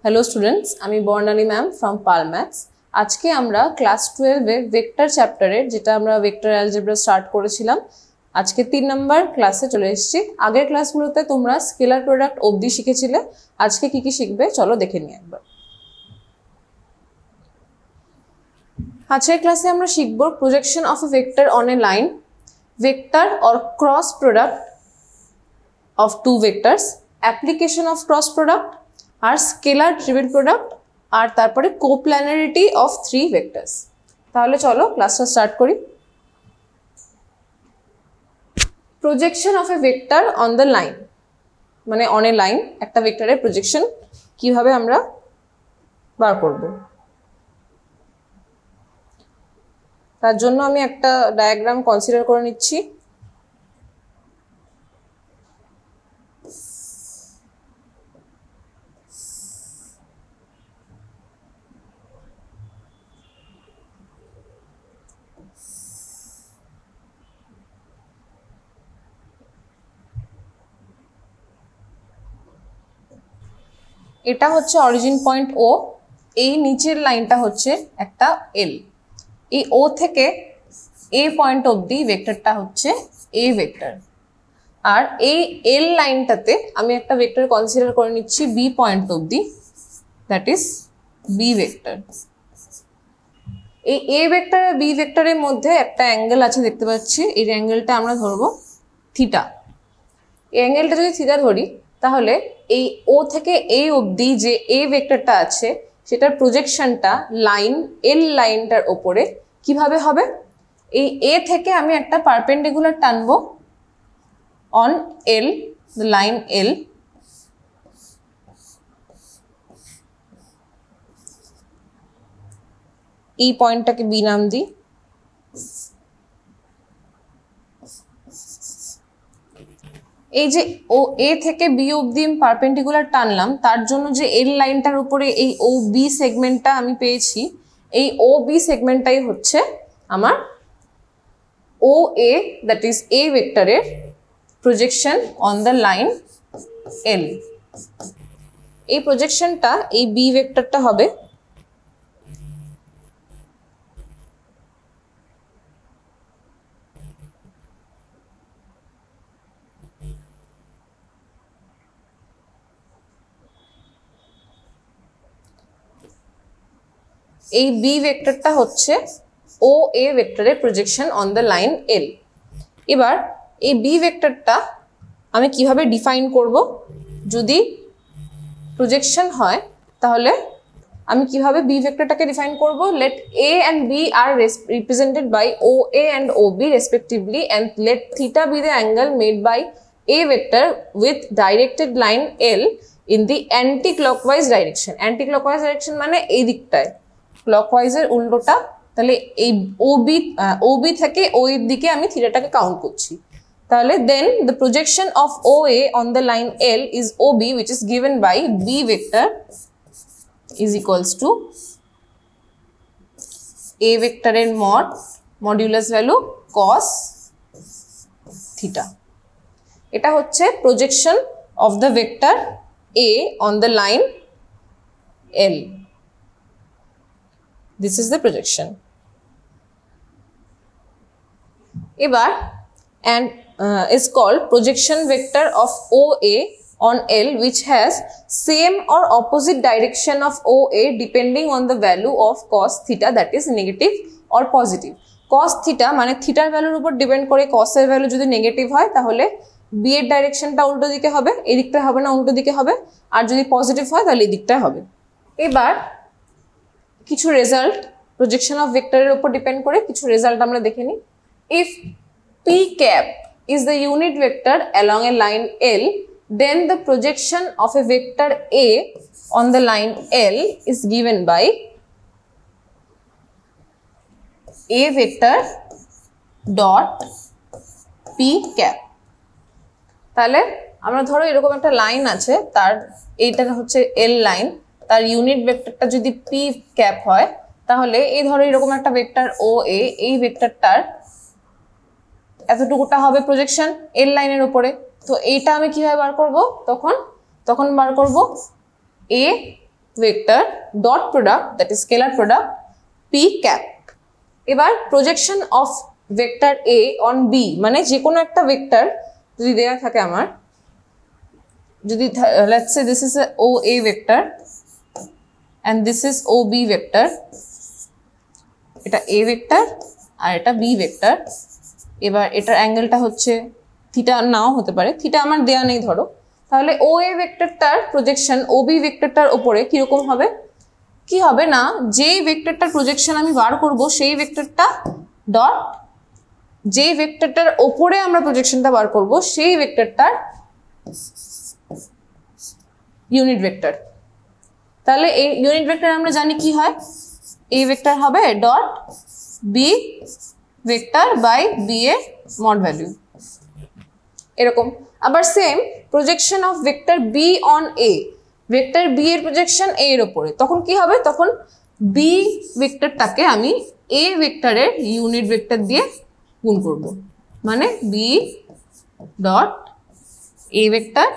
Hello students, আমি বর্ণালী ma'am from Pal maths. আজকে আমরা ক্লাস 12-এর ভেক্টর চ্যাপ্টারের, যেটা আমরা ভেক্টর অ্যালজেব্রা স্টার্ট করেছিলাম, আজকে 3 নম্বর ক্লাসে চলে এসেছি। আগের ক্লাসগুলোতে তোমরা স্কেলার প্রোডাক্ট অবধি শিখেছিলে, আজকে কি কি শিখবে চলো দেখে নিই একবার। আজকের ক্লাসে আমরা শিখব projection of a vector on a line, vector or cross product of two vectors, application of cross product, আর স্কেলার ট্রিপল প্রোডাক্ট, আর তারপরে কোপ্ল্যানারিটি অফ 3 ভেক্টরস। তাহলে চলো ক্লাসটা স্টার্ট করি। Projection of a vector on the line, মানে on a line একটা ভেক্টরের প্রজেকশন কিভাবে আমরা বার করব। তার জন্য আমি একটা ডায়াগ্রাম কনসিডার করে নিচ্ছি। এটা হচ্ছে অরিজিন পয়েন্ট ও, এই নিচের লাইনটা হচ্ছে একটা এল। এই ও থেকে এ পয়েন্ট অবধি ভেক্টরটা হচ্ছে এ ভেক্টর, আর এই এল লাইনটাতে আমি একটা ভেক্টর কনসিডার করে নিচ্ছি বি পয়েন্ট অবধি, দ্যাট ইজ বি ভেক্টর। এই এ ভেক্টর আর বি ভেক্টরের মধ্যে একটা অ্যাঙ্গেল আছে দেখতে পাচ্ছি, এই অ্যাঙ্গেলটা আমরা ধরবো থিটা। এই অ্যাঙ্গেলটা যদি থিটা ধরি, তাহলে এই ও থেকে এ অবধি যে এ ভেক্টরটা আছে সেটার প্রজেকশনটা লাইন এল লাইনটার ওপরে কিভাবে হবে। এই এ থেকে আমি একটা পারপেন্ডিকুলার টানবো on L, the line L, এই পয়েন্টটাকে বি নাম দিই। এই যে ও এ থেকে বি অবধি আমি পারপেন্ডিকুলার টানলাম, তার জন্য যে এল লাইনটার উপরে এই ও বি সেগমেন্টটা আমি পেয়েছি, এই ও বি সেগমেন্টটাই হচ্ছে আমার ও এ, দ্যাট ইজ এ ভেক্টরের projection on the line L. এই প্রজেকশনটা এই বি ভেক্টরটা হবে এই বি ভেক্টরটা হচ্ছে ও এ ভেক্টরের প্রজেকশন অন দ্য লাইন এল। এবার এই বি ভেক্টরটা আমি কিভাবে ডিফাইন করব, যদি প্রজেকশন হয় তাহলে আমি কিভাবে বি ভেক্টরটাকে ডিফাইন করব। Let A and B are represented by O A and O B respectively, and let theta be the angle made by A vector with directed line L in the anticlockwise direction. Anticlockwise direction মানে এই দিকটায়, ক্লকওয়াইজের উল্টোটা। তাহলে এই ও B থেকে ও এর দিকে আমি থিটাটাকে কাউন্ট করছি। তাহলে then the projection of O A on the line L is O B, which is given by b vector is equals to a vector এর মডুলাস ভ্যালু cos থিটা। এটা হচ্ছে projection of the vector a on the line L. This is the projection. এবার and is called projection vector of OA on L which has same or opposite direction of OA depending on the value of cos theta, that is negative or positive. Cos theta মানে থিটার ভ্যালুর উপর depend করে cos এর value যদি negative হয় তাহলে B এর ডাইরেকশনটা উল্টো দিকে হবে, এই দিকটা হবে না, উল্টো দিকে হবে। আর যদি পজিটিভ হয় তাহলে এই দিকটা হবে। এবার কিছু রেজাল্ট প্রজেকশন অফ ভেক্টরের উপর ডিপেন্ড করে কিছু রেজাল্ট আমরা দেখে নিই। If P cap is the unit vector along a line L, then the projection of a vector A on the line L is given by A vector dot P cap. তাহলে আমরা ধরো এরকম একটা line আছে, তার এইটা হচ্ছে এল line, তার ইউনিট ভেক্টরটা যদি পি ক্যাপ হয়, তাহলে এই ধরো এরকম একটা ভেক্টর ও এ, এই ভেক্টরটার এতটুকুটা হবে প্রজেকশন এল লাইনের উপরে। তো এইটা আমি কিভাবে বার করব, তখন বার করব এ vector dot product, that is scalar product, p cap. এবার projection of vector a on b, মানে যে কোনো একটা vector যদি দেয়া থাকে আমার, যদি let's say this is a OA vector and this is OB vector, এটা A vector আর এটা B vector, এবার এটার অ্যাঙ্গেলটা হচ্ছে থিটা, নাও হতে পারে, থিটা আমার দেয়া নেই ধরো, তাহলে OA ভেক্টরটার প্রজেকশন OB ভেক্টরটার উপরে কিরকম হবে, কি হবে না, যে ভেক্টরটার প্রজেকশন আমি বার করব সেই ভেক্টরটা ডট যে ভেক্টরটার উপরে আমরা প্রজেকশনটা বার করব সেই ভেক্টরটার ইউনিট ভেক্টর। তাহলে এই ইউনিট ভেক্টর আমরা জানি কি হয়, A ভেক্টর হবে dot B vector by B এর মড ভ্যালু, এরকম। আবার same projection of vector B on A, vector B এর প্রজেকশন A এর উপরে, তখন কি হবে, তখন B ভেক্টরটাকে আমি A ভেক্টরের ইউনিট ভেক্টর দিয়ে গুণ করব, মানে B dot A vector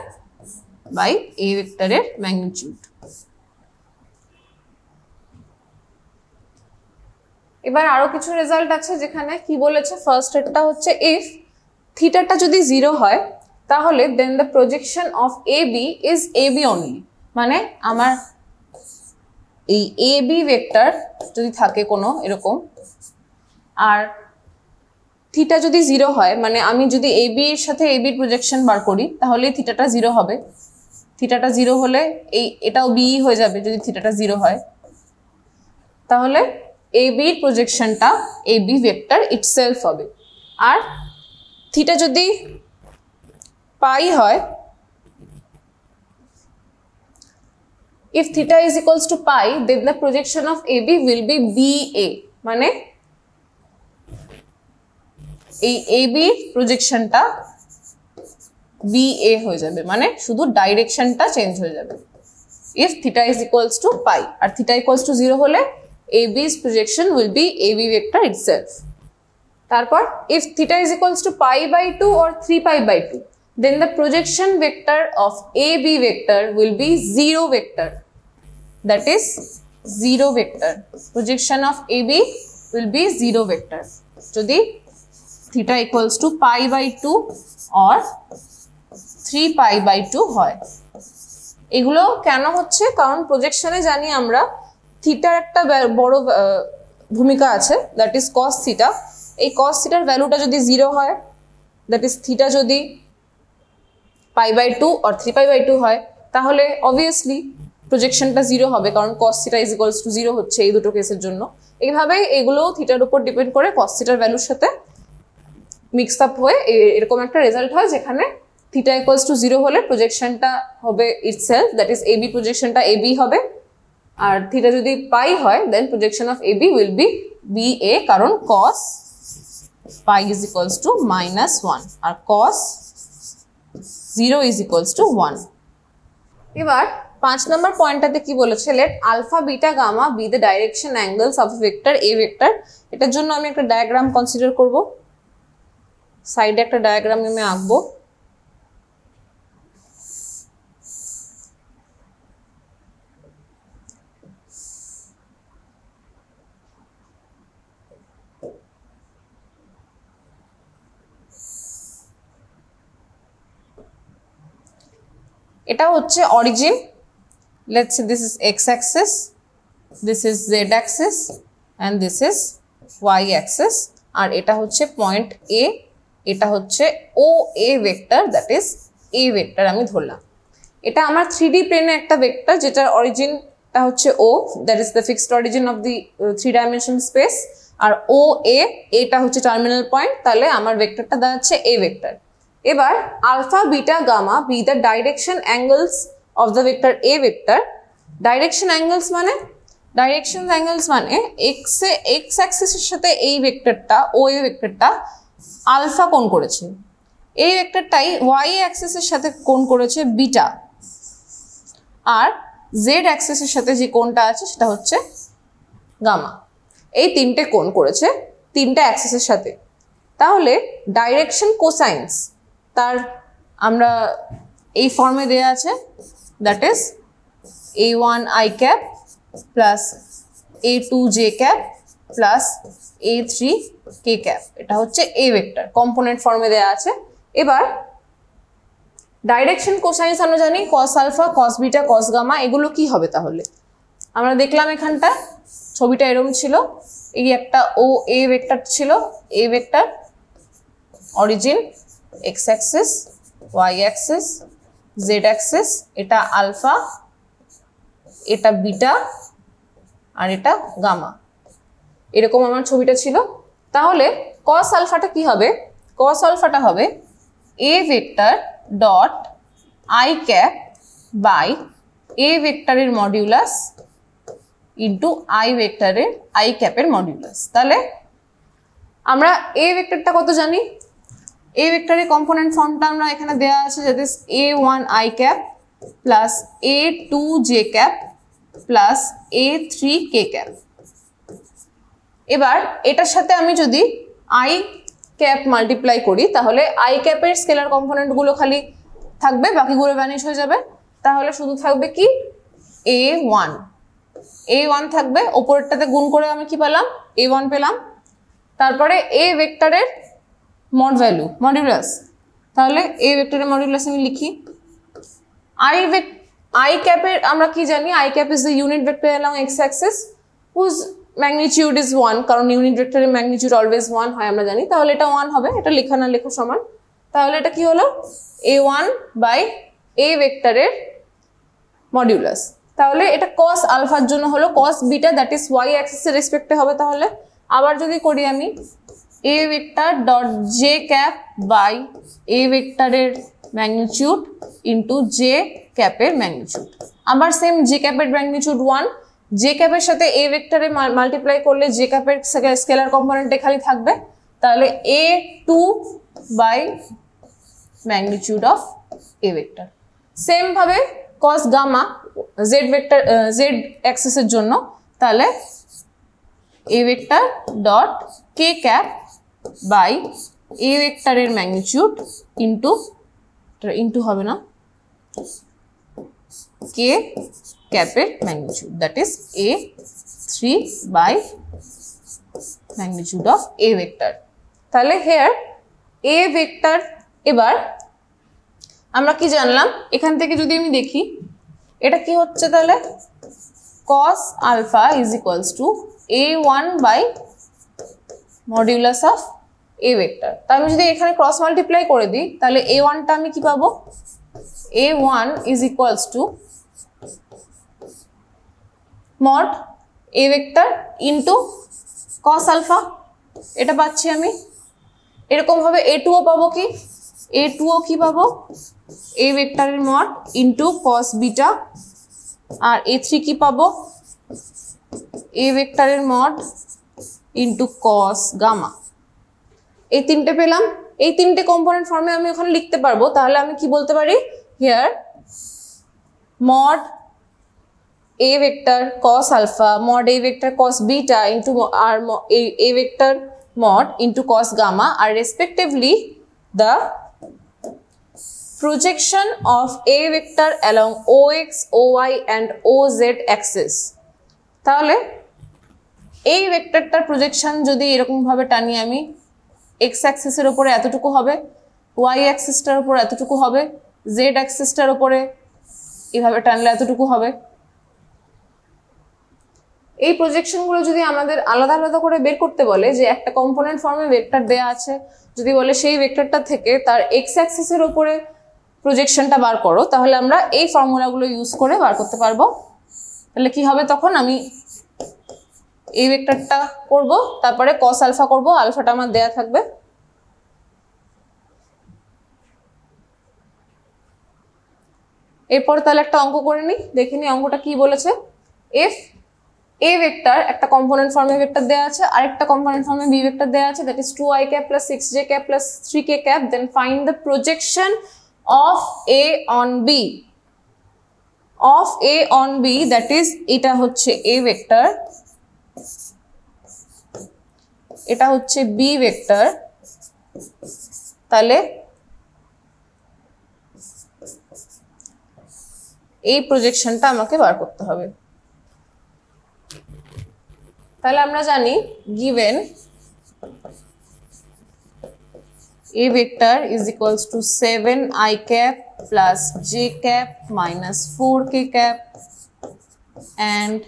by A ভেক্টরের ম্যাগনিটিউড। এবার আরো কিছু রেজাল্ট আছে যেখানে কি বলেছে, ফার্স্ট এরটা হচ্ছে ইফ থিটাটা যদি 0 হয় তাহলে then the projection of AB is AB only, মানে আমার এই AB ভেক্টর যদি থাকে কোনো এরকম আর থিটা যদি 0 হয়, মানে আমি যদি AB এর সাথে AB এর প্রজেকশন বার করি তাহলে থিটাটা 0 হবে, থিটাটা 0 হলে এটাও B হয়ে যাবে যদি থিটাটা 0 হয়, তাহলে AB এর প্রজেকশনটা AB ভেক্টর ইটসেলফ হবে। আর থিটা যদি পাই হয়, if theta is equals to pi then the projection of AB will be BA, মানে এই AB প্রজেকশনটা BA হয়ে যাবে, মানে শুধু ডাইরেকশনটা চেঞ্জ হয়ে যাবে if theta is equals to pi, R theta equals to 0 হলে AB's projection will be AB vector itself. তারপর if theta is equals to pi by 2 or 3 pi by 2 then the projection vector of AB vector will be 0 vector, that is 0 vector, projection of AB will be 0 vector যদি theta equals to pi by 2 or 3 pi by 2 হয়। এগুলো কেন হচ্ছে, কারণ প্রজেকশনে জানি আমরা থিটার একটা বড় ভূমিকা আছে, দ্যাট ইজ cos থিটা। এই cos থিটার ভ্যালুটা যদি 0 হয়, দ্যাট ইজ থিটা যদি pi by 2 or 3 pi by 2 হয়, তাহলে অবভিয়াসলি প্রজেকশনটা 0 হবে, কারণ cos theta is equals to 0 হচ্ছে এই দুটো কেসের জন্য। এইভাবে এগুলো থিটার উপর ডিপেন্ড করে cos থিটার ভ্যালুর সাথে মিক্স আপ হয়ে এরকম একটা রেজাল্ট হয়, যেখানে থিটা ইকুয়ালস টু 0 হলে প্রজেকশনটা হবে ইটসেলফ, দ্যাট ইজ AB প্রজেকশনটা AB হবে, আর থিটা যদি পাই হয় then projection of AB will be BA, কারণ cos pi is equals to -1 আর cos 0 is equals to 1। এবার 5 নম্বর পয়েন্টটাতে কি বলেছে, let alpha beta gamma be the direction angles of a vector A vector। এটার জন্য আমি একটা ডায়াগ্রাম কনসিডার করব, সাইডে একটা ডায়াগ্রাম আমি আঁকবো। এটা হচ্ছে origin, let's say this is x axis, this is z axis and this is y axis, আর এটা হচ্ছে পয়েন্ট A, এটা হচ্ছে OA vector, that is A vector আমি ধরলাম। এটা আমার 3D প্লেনে একটা ভেক্টর যেটার অরিজিনটা হচ্ছে O, that is the fixed origin of the 3 dimension space, আর OA এটা হচ্ছে টার্মিনাল পয়েন্ট, তাহলে আমার ভেক্টরটা দাঁড়াচ্ছে A ভেক্টর। এবার alpha beta gamma be the direction angles of the vector A vector. Direction angles মানে x অ্যাক্সিসের সাথে এই ভেক্টরটা OA ভেক্টরটা আলফা কোণ করেছে, এই ভেক্টরটাই y অ্যাক্সিসের সাথে কোণ করেছে বিটা, আর z অ্যাক্সিসের সাথে যে কোণটা আছে সেটা হচ্ছে গামা। এই তিনটে কোণ করেছে তিনটা অ্যাক্সিসের সাথে। তাহলে ডাইরেকশন কোসাইন্স তার আমরা এই ফর্মে দেয়া আছে, that is a1 i cap plus a2 j cap plus a3 k cap, এটা হচ্ছে a ভেক্টর, কম্পোনেন্ট ফর্মে দেয়া আছে। এবার ডাইরেকশন কোসাইন্স আমরা জানি cos alpha, cos beta, cos gamma, এগুলো কি হবে তাহলে? আমরা দেখলাম এখানটা ছবিটা এরকম ছিল, এই একটা ও এ ভেক্টর ছিল, এ vector origin x Axis, y Axis, z Axis, এটা আলফা, এটা বিটা আর এটা গামা, এরকম আমার ছবিটা ছিল। তাহলে cos আলফাটা কি হবে? cos আলফাটা হবে a vector dot i cap by a ভেক্টরের মডিউলাস ইন্টু i ভেক্টরের i ক্যাপের মডিউলাস। তাহলে আমরা a ভেক্টরটা কত জানি? a ভেক্টরের কম্পোনেন্ট ফর্মটা আমরা এখানে দেয়া আছে, that is a1 i cap plus a2 j cap plus a3 k cap. এবার এটার সাথে আমি যদি i ক্যাপ মাল্টিপ্লাই করি তাহলে i ক্যাপের স্কেলার কম্পোনেন্ট গুলো খালি থাকবে, বাকিগুলো ভ্যানিশ হয়ে যাবে। তাহলে শুধু থাকবে কি a1 থাকবে, ওপরেরটাতে গুণ করে আমি কি পেলাম? a1 পেলাম। তারপরে a ভেক্টরের মড ভ্যালু মডিউলাস, তাহলে a ভেক্টরের মডিউলাস আমি লিখি i ক্যাপের আমরা কি জানি? i cap is the unit vector along x axis whose magnitude is 1, কারণ ইউনিট ভেক্টরের ম্যাগনিটিউড অলওয়েজ 1 হয় আমরা জানি। তাহলে এটা 1 হবে, এটা লেখা না লেখা সমান। তাহলে এটা কি হলো? a1 বাই a ভেক্টরের মডিউলাস। তাহলে এটা cos আলফার জন্য হলো, cos beta that is y অ্যাক্সিসের রেসপেক্টে হবে। তাহলে আবার যদি করি আমি a vector dot j cap by a ভেক্টরের ম্যাগনিটিউড ইন্টু j ক্যাপের ম্যাগনিটিউড, আবার সেম j ক্যাপের ম্যাগনিটিউড 1, j ক্যাপের সাথে a ভেক্টরে মাল্টিপ্লাই করলে j ক্যাপের স্কেলার কম্পোনেন্ট খালি থাকবে। তাহলে a2 by magnitude of a vector. Same ভাবে cos gamma z vector z অ্যাক্সিসের জন্য, তাহলে a vector dot k cap by a ভেক্টরের ম্যাগনিটিউড ইন্টু হবে না k ক্যাপের magnitude, that is a3 by magnitude of a vector. তাহলে here a vector. এবার আমরা কি জানলাম এখান থেকে? যদি আমি দেখি এটা কি হচ্ছে, তাহলে cos alpha is equals to a1 by modulus of a vector. তা আমি যদি এখানে ক্রস মাল্টিপ্লাই করে দিই তাহলে a1টা আমি কি পাবো? a1 is equals to mod a vector into cos alpha, এটা পাচ্ছি আমি। এরকম ভাবে a2ও পাবো কি? a2ও কি পাবো? a ভেক্টরের মড ইন্টু cos বিটা, আর a3 কি পাবো? a ভেক্টরের মড ইন্টু cos গামা। এই তিনটে পেলাম। এই তিনটে কম্পোনেন্ট ফর্মে আমি ওখানে লিখতে পারবো। তাহলে আমি কি বলতে পারি? Here mod a vector cos alpha mod a vector cos beta into a vector mod into cos gamma are respectively the projection of a vector along ox, oy and oz axis। তাহলে এই ভেক্টরটার projection যদি এরকম ভাবে টানি আমি, x অ্যাক্সিসের উপরে এতটুকু হবে, y অ্যাক্সিসটার উপরে এতটুকু হবে, z অ্যাক্সিসটার উপরে এইভাবে টানলে এতটুকু হবে। এই প্রজেকশনগুলো যদি আমাদের আলাদা আলাদা করে বের করতে বলে, যে একটা কম্পোনেন্ট ফর্মে ভেক্টর দেয়া আছে, যদি বলে সেই ভেক্টরটা থেকে তার x অ্যাক্সিসের উপরে প্রজেকশনটা বার করো, তাহলে আমরা এই ফর্মুলাগুলো ইউজ করে বার করতে পারবো। তাহলে কি হবে? তখন আমি এই ভেক্টরটা করব, তারপরে cos আলফা করব, আলফাটা আমার দেয়া থাকবে। এরপর তাহলে একটা অঙ্ক করে নিই, দেখে নিই অঙ্কটা কি বলেছে। if a ভেক্টর একটা কম্পোনেন্ট ফর্মে ভেক্টর দেয়া আছে, আরেকটা কম্পোনেন্ট ফর্মে b ভেক্টর দেয়া আছে, that is 2i cap plus 6j cap plus 3k cap, then find the projection of a on b that is এটা হচ্ছে a ভেক্টর, এটা হচ্ছে b ভেক্টর। তাহলে এই প্রজেকশনটা আমাকে বার করতে হবে। তাহলে আমরা জানি given a vector is equals to 7i cap plus j cap minus 4k cap and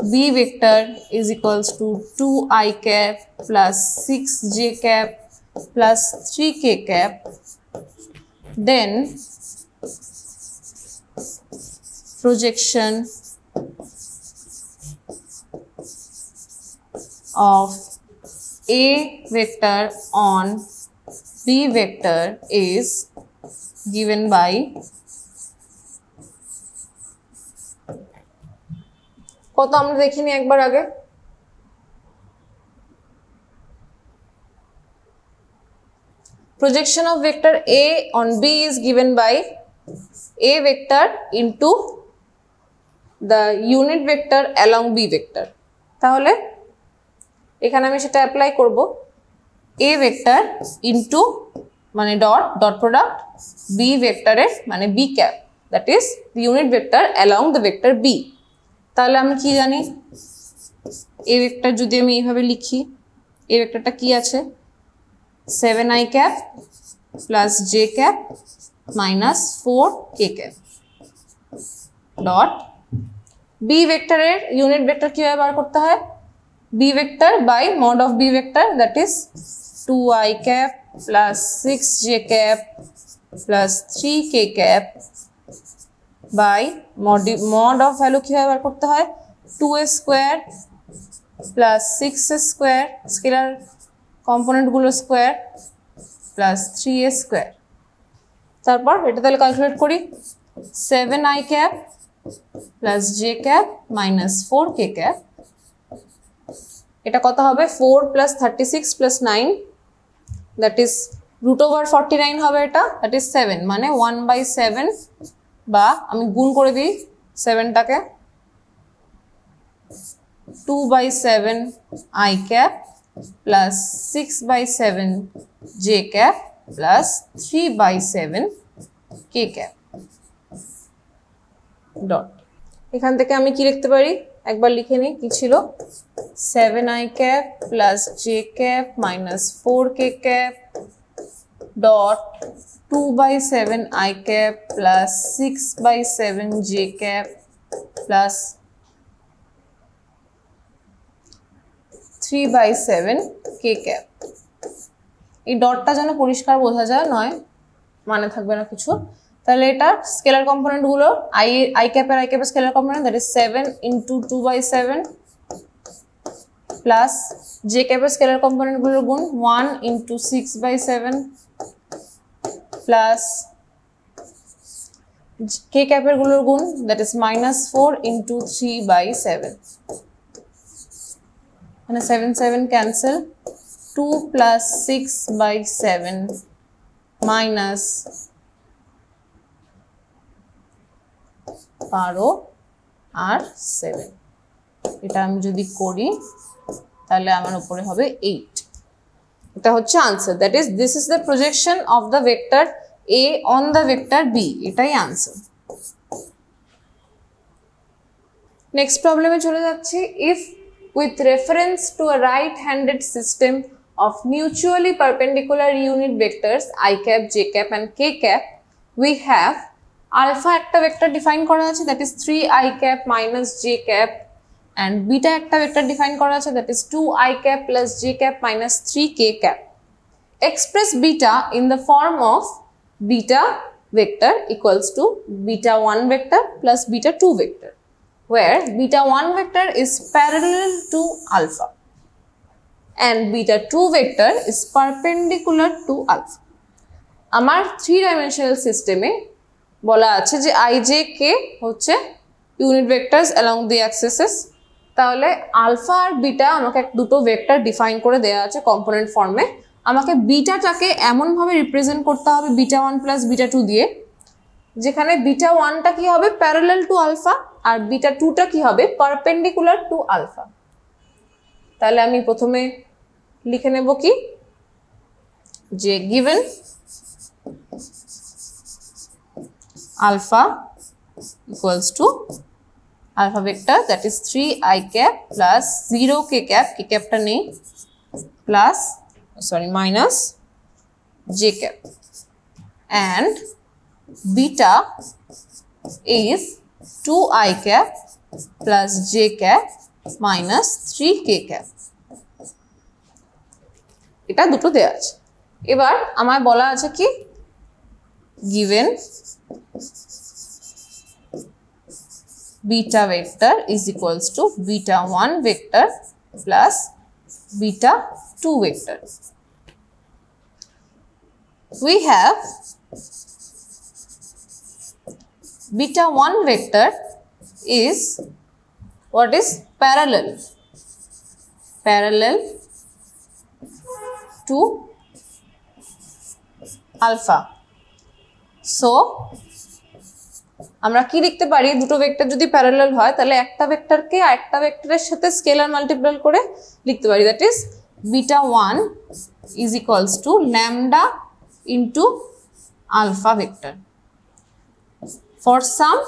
b vector is equals to 2i cap plus 6j cap plus 3k cap, then projection of a vector on b vector is given by কত আমরা দেখিনি একবার আগে, projection of vector A on B is given by A vector into the unit vector along B vector। তাহলে এখানে আমি সেটা apply করব, A vector into মানে ডট প্রোডাক্ট B ভেক্টরের মানে B cap, that is the unit vector along the vector B। তাহলে আমি কি জানি, A ভেক্টর যদি আমি এইভাবে লিখি, A ভেক্টরটা কি আছে 7i cap plus j cap minus 4k cap dot b ভেক্টরের ইউনিট ভেক্টর কিভাবে বার করতে হয়, b vector by mod of b vector, that is 2i cap plus 6j cap plus 3k cap by mod of value কিভাবে বার করতে হয় 2a square plus 6a square scalar component গুলো স্কোয়ার প্লাস 3a স্কোয়ার। তারপর এটা তাহলে calculate করি, 7i cap plus j cap minus 4k cap, এটা কত হবে 4 প্লাস 36 প্লাস 9, দ্যাট ইজ √49 হবে, এটা দ্যাট ইজ 7 মানে 1/7, বা আমি গুণ করে দিই 7টাকে 2/7i cap plus 6/7 j cap plus 3/7 k cap dot। এখান থেকে আমি কি লিখতে পারি একবার লিখে নিই, কি ছিল 7i cap plus j cap minus 4k cap dot 2/7i cap plus 6/7 j cap plus 3/7 k cap। এই ডটটা যেন পরিষ্কার বোঝা যায়, নয় মানে থাকবে না কিছু। তাহলে এটা স্কেলার কম্পোনেন্ট গুলো i cap এর scalar component, that is 7 into 2/7 plus j cap এর স্কেলার কম্পোনেন্ট গুলোর গুণ 1 into 6/7 প্লাস k cap এর গুলোর গুণ, দ্যাট ইজ -4 into 3/7, মানে 7 ক্যান্সেল, 2 plus 6/7 minus 12 আর 7, এটা আমি যদি করি তাহলে আমার উপরে হবে 8। এটা হচ্ছে answer, that is this is the projection of the vector A on the vector B, এটাই আনসার। নেক্সট প্রবলেমে চলে যাচ্ছি, if with reference to a right-handed system of mutually perpendicular unit vectors I cap, j cap and k cap, we have alpha একটা vector define করা আছে, that is 3i cap minus j cap, and beta একটা vector define করা আছে, that is 2i cap plus j cap minus 3k cap. Express beta in the form of beta vector equals to beta 1 vector plus beta 2 vector, where beta 1 vector is parallel to alpha and beta 2 vector is perpendicular to alpha. আমার 3-dimensional সিস্টেমে বলা আছে যে i j k হচ্ছে unit vectors along the axes, তাহলে alpha আর beta আমাকে দুটো ভেক্টর ডিফাইন করে দেওয়া আছে কম্পোনেন্ট ফর্মে। আমাকে বিটাটাকে এমন ভাবে রিপ্রেজেন্ট করতে হবে বিটা 1 প্লাস বিটা 2 দিয়ে, যেখানে বিটা 1টা কি হবে প্যারালাল টু আলফা আর বিটা 2টা কি হবে পারপেন্ডিকুলার টু আলফা। তাহলে আমি প্রথমে লিখে নেব কি যে given alpha equals to alpha vector, that is 3i cap plus 0k cap, k cap ta nei, plus minus j cap, and beta is 2i cap plus j cap minus 3k cap. এটা দুটো দেয়া আছে। এবার আমায় বলা আছে কি, given beta vector is equals to beta 1 vector plus beta 2 vector. We have beta 1 vector is what is parallel to alpha. So আমরা কি লিখতে পারি, দুটো ভেক্টর যদি প্যারালাল হয় তাহলে একটা ভেক্টরকে আরেকটা ভেক্টরের সাথে স্কেলার মাল্টিপ্লাই করে লিখতে পারি, that is beta 1 is equals to lambda into alpha vector for some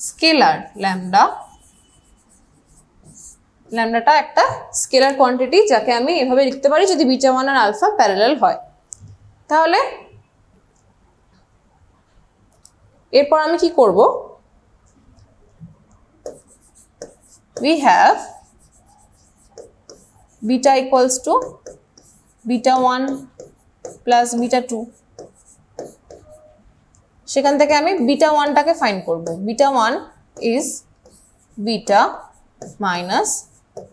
scalar lambda. ল্যামডাটা একটা স্কেলার কোয়ান্টিটি যাকে আমি এভাবে লিখতে পারি যদি বিটা 1 আর আলফা প্যারালাল হয়। তাহলে এরপর আমি কি করব, we have beta equals to beta 1 plus beta 2, সেখান থেকে আমি বিটা 1 টাকে ফাইন্ড করব। Beta 1 is beta minus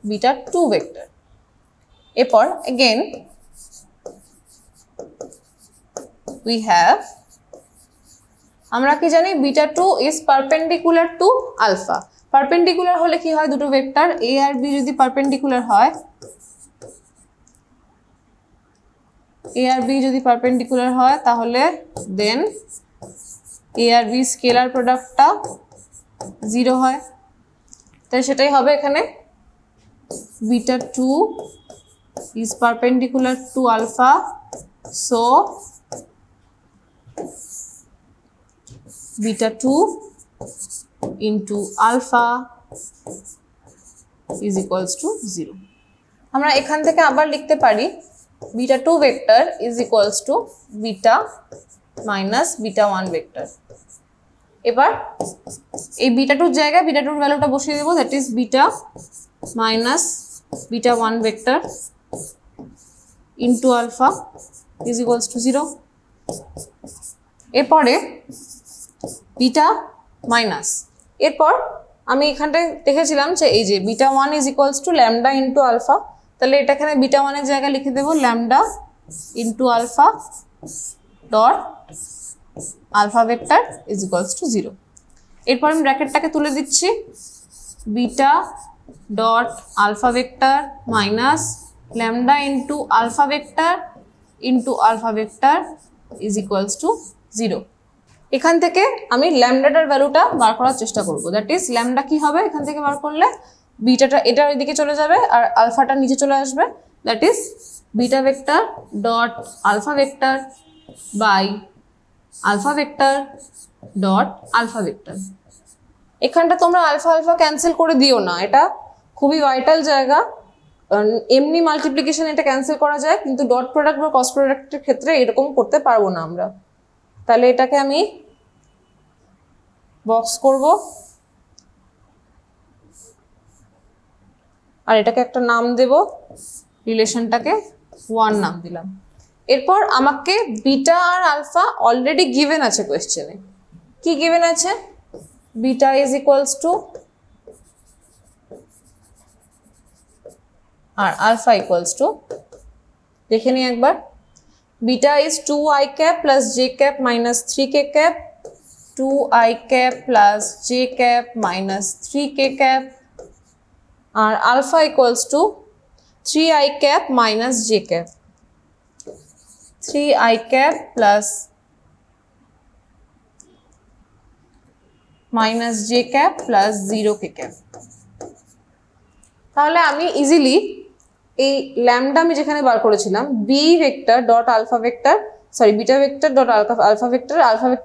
beta 2 vector. এরপর again we have, আমরা কি জানি beta 2 is perpendicular to alpha. Perpendicular হলে কি হয়, দুটো ভেক্টর a আর b যদি পারপেন্ডিকুলার হয়, a আর b যদি পারপেন্ডিকুলার হয় তাহলে দেন a আর b স্কেলার প্রোডাক্টটা 0 হয়। তাই সেটাই হবে এখানে, beta 2 is perpendicular to alpha, so beta 2 into alpha is equals to 0. আমরা এখান থেকে আবার লিখতে পারি beta 2 vector is equals to beta minus beta 1 vector. এবার এই beta 2 জায়গায় beta 2 এর ভ্যালুটা বসিয়ে দেব, that is beta minus beta 1 vector into alpha is equals to 0. এরপরে বিটা মাইনাস, এরপর আমি এখানটায় দেখেছিলাম যে এই যে beta 1 is equals to lambda into alpha, তাহলে এটা এখানে বিটা 1 এর জায়গায় লিখে দেব lambda into alpha dot alpha vector is equals to 0। এরপর আমি ব্র্যাকেটটাকে তুলে দিচ্ছি, beta dot alpha vector minus lambda into alpha vector is equals to 0। এখান থেকে আমি ল্যামডাটার ভ্যালুটা বার করার চেষ্টা করব, দ্যাট ইজ ল্যামডা কি হবে এখান থেকে বার করলে, বিটাটা এটা ওইদিকে চলে যাবে আর আলফাটা নিচে চলে আসবে, that is beta vector dot alpha vector by alpha vector dot alpha vector. এখানটা তোমরা আলফা আলফা ক্যান্সেল করে দিও না, এটা খুবই ভাইটাল জায়গা, এমনি মাল্টিপ্লিকেশন এটা ক্যান্সেল করা যায় কিন্তু ডট প্রোডাক্ট বা ক্রস প্রোডাক্টের ক্ষেত্রে এরকম করতে পারবো না আমরা। তাহলে এটাকে আমি বক্স করব আর এটাকে একটা নাম দেব, রিলেশনটাকে 1 নাম দিলাম। এরপর আমাকে বিটা আর আলফা অলরেডি গিভেন আছে কোয়েশ্চেনে, কি গিভেন আছে, বিটা ইজ ইকুয়ালস টু আর আলফা ইকুয়ালস টু, দেখে নিই একবার, beta is 2i cap plus j cap minus 3k cap, 2i cap plus j cap minus 3k cap, and alpha equals to 3i cap minus j cap, 3i cap plus minus j cap plus 0k cap। তাহলে আমি easily এই lambda আমি যেখানে বার করেছিলাম b vector dot alpha vector sorry beta vector dot alpha vector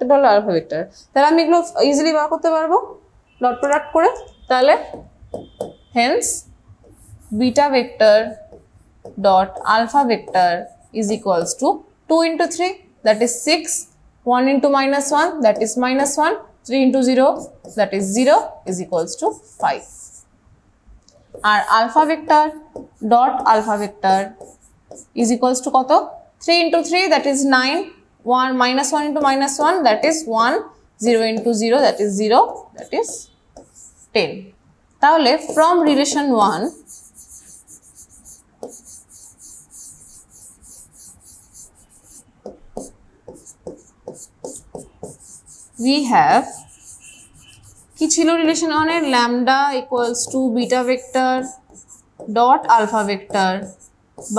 dot alpha vector. তাহলে আমি এগুলো ইজিলি বার করতে পারবো ডট প্রোডাক্ট করে। তাহলে hence beta vector dot alpha vector is equals to 2 into 3 that is 6, 1 into minus 1 that is minus 1, 3 into 0 that is 0 is equals to 5. Our alpha vector dot alpha vector is equals to koto 3 into 3 that is 9, 1 minus 1 into minus 1 that is 1, 0 into 0 that is 0 that is 10. তাহলে from relation 1 we have কি ছিল relation 1 এর lambda equals to beta vector dot alpha vector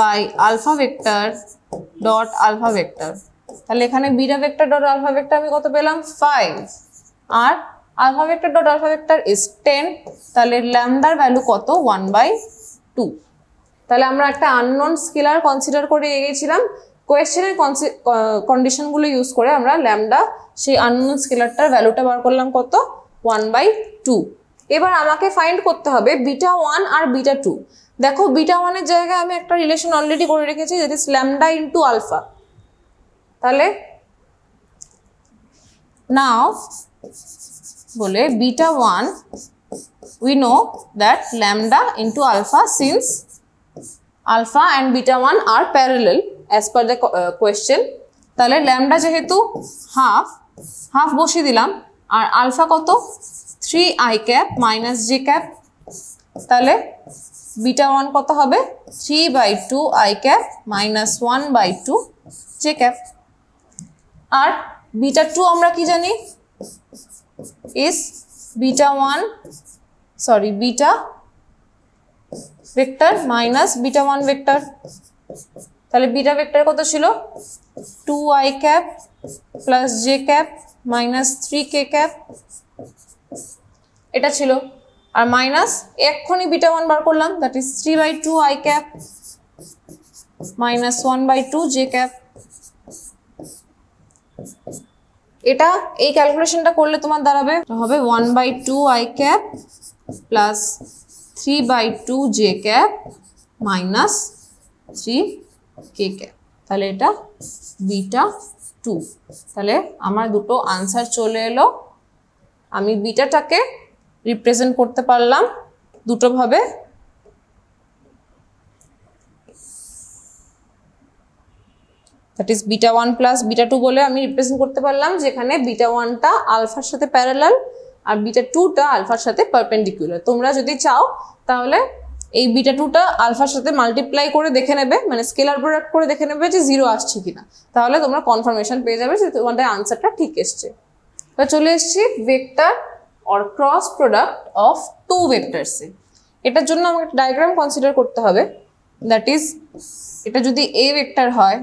by alpha vector dot alpha vector। তাহলে এখানে beta vector dot alpha vector আমি কত পেলাম 5 আর alpha vector dot alpha vector is 10। তাহলে lambda ভ্যালু কত 1/2। তাহলে আমরা একটা আননোন স্কেলার কনসিডার করে এগিয়েছিলাম। কোয়েশ্চেনের কন্ডিশনগুলো ইউজ করে আমরা ল্যামডা সেই আননোন স্কেলারটার ভ্যালুটা বার করলাম কত 1/2। এবার আমাকে ফাইন্ড করতে হবে বিটা 1 আর বিটা 2। দেখো বিটা 1 এর জায়গায় আমি একটা রিলেশন অলরেডি করে রেখেছি যেটা ইজ ল্যামডা ইনটু আলফা। তাহলে নাও বলে beta 1 we know that lambda into alpha since alpha and beta 1 are parallel as per the question। তাহলে ল্যামডা যেহেতু হাফ বসিয়ে দিলাম আর আলফা কত 3i cap minus j cap. তাহলে বিটা 1 কত হবে 3/2i cap minus 1/2 j cap. আর বিটা 2 আমরা কি জানি is beta vector minus beta 1 vector। তাহলে বিটা ভেক্টর কত ছিল 2i cap plus j cap minus 3k cap এটা ছিল। আর মাইনাস এক্ষুনি বিটা 1 বার করলাম that is 3/2i cap minus 1/2 j cap. এটা এই ক্যালকুলেশনটা করলে তোমার দাঁড়াবে হবে 1/2i cap plus 3/2 j cap minus 3k cap. তাহলে এটা বিটা 2। তাহলে আমার দুটো আনসার চলে এলো। আমি বিটাটাকে রিপ্রেজেন্ট করতে পারলাম দুটো ভাবে। That is beta 1 plus beta 2 বলে আমি রিপ্রেজেন্ট করতে পারলাম যেখানে বিটা 1টা আলফার সাথে প্যারালাল আর বিটা 2টা আলফার সাথে পারপেন্ডিকুলার। তোমরা যদি চাও তাহলে এই বিটা 2টা আলফার সাথে মাল্টিপ্লাই করে দেখে নেবে, মানে স্কেলার প্রোডাক্ট করে দেখে নেবে যে 0 আসছে কিনা। তাহলে তোমরা কনফার্মেশন পেয়ে যাবে যে তোমাদের আনসারটা ঠিক এসছে। তো চলে এসেছি vector or cross product of 2 ভেক্টরসে। এটার জন্য আমাকে একটা ডায়াগ্রাম কনসিডার করতে হবে। দ্যাট ইজ এটা যদি এ ভেক্টর হয়,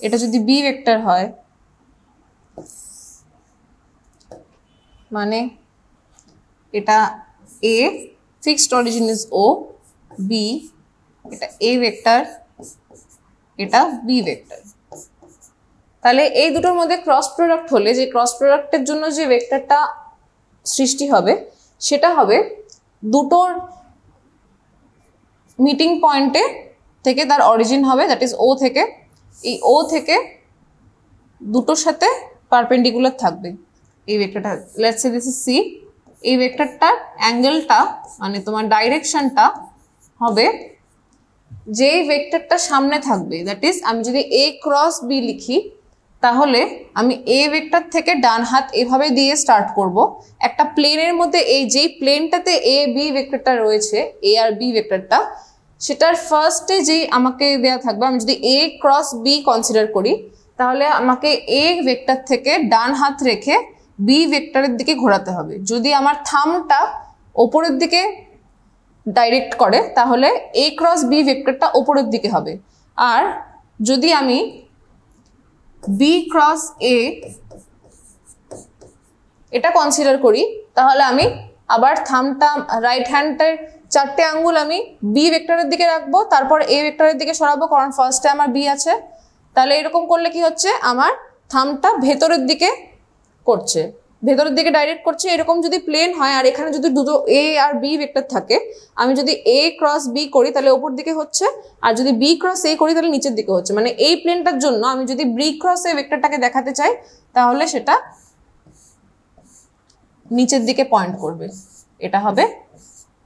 এটা যদি বি ভেক্টর হয়, মানে এটা এ fixed origin is O, B, এটা A vector, এটা B vector। তাহলে এই দুটোর মধ্যে ক্রস প্রোডাক্ট হলে যে ক্রস প্রোডাক্টের জন্য যে ভেক্টরটা সৃষ্টি হবে সেটা হবে দুটোর মিটিং পয়েন্টে থেকে তার অরিজিন হবে দ্যাট ইজ O থেকে। এই O থেকে দুটোর সাথে পারপেন্ডিকুলার থাকবে এই ভেক্টরটা। Let's say this is C। এই ভেক্টরটার অ্যাঙ্গেলটা মানে তোমার ডাইরেকশনটা হবে যেই ভেক্টরটা সামনে থাকবে। দ্যাট ইজ আমি যদি A ক্রস B লিখি তাহলে আমি A ভেক্টর থেকে ডান হাত এভাবে দিয়ে স্টার্ট করব। একটা প্লেনের মধ্যে এই যেই প্লেনটাতে A B ভেক্টরটা রয়েছে A আর B ভেক্টরটা সেটার ফার্স্টে যেই আমাকে দেয়া থাকবে, আমি যদি A ক্রস B কনসিডার করি তাহলে আমাকে A ভেক্টর থেকে ডান হাত রেখে বি ভেক্টরের দিকে ঘোরাতে হবে। যদি আমার থামটা ওপরের দিকে ডাইরেক্ট করে তাহলে এ ক্রস বি ভেক্টরটা ওপরের দিকে হবে। আর যদি আমি বি ক্রস এ এটা কনসিডার করি তাহলে আমি আবার থামটা রাইট হ্যান্ডের 4টে আঙ্গুল আমি বি ভেক্টরের দিকে রাখবো, তারপর এ ভেক্টরের দিকে সরাবো কারণ ফার্স্টে আমার বি আছে। তাহলে এরকম করলে কি হচ্ছে, আমার থামটা ভেতরের দিকে করছে, ভেতরের দিকে ডাইরেক্ট করছে। এরকম যদি প্লেন হয় আর এখানে যদি দুটো এ আর বি ভেক্টর থাকে, আমি যদি এ ক্রস বি করি তাহলে ওপর দিকে হচ্ছে, আর যদি বি ক্রস এ করি তাহলে নিচের দিকে হচ্ছে। মানে এই প্লেনটার জন্য আমি যদি বি ক্রস এ ভেক্টরটাকে দেখাতে চাই তাহলে সেটা নিচের দিকে পয়েন্ট করবে, এটা হবে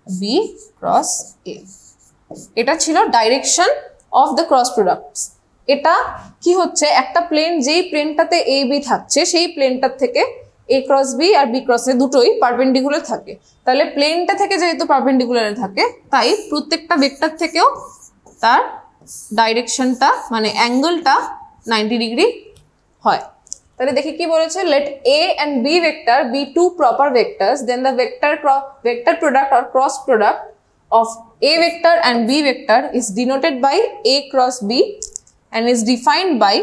বি ক্রস এ। এটা ছিল direction of the cross products. এটা কি হচ্ছে, একটা প্লেন যেই প্লেনটাতে এ বি থাকছে সেই প্লেনটার থেকে এ ক্রস বি আর বি ক্রস এ দুটোই পারপেন্ডিকুলার থাকে। তাহলে প্লেনটা থেকে যেহেতু পারপেন্ডিকুলারে থাকে, তাই প্রত্যেকটা ভেক্টর থেকেও তার ডাইরেকশনটা মানে অ্যাঙ্গেলটা 90 ডিগ্রি হয়। তাহলে দেখি কি বলেছে, let a and b vector be two proper vectors, then the vector product or cross product of a vector and b vector is denoted by a cross b and is defined by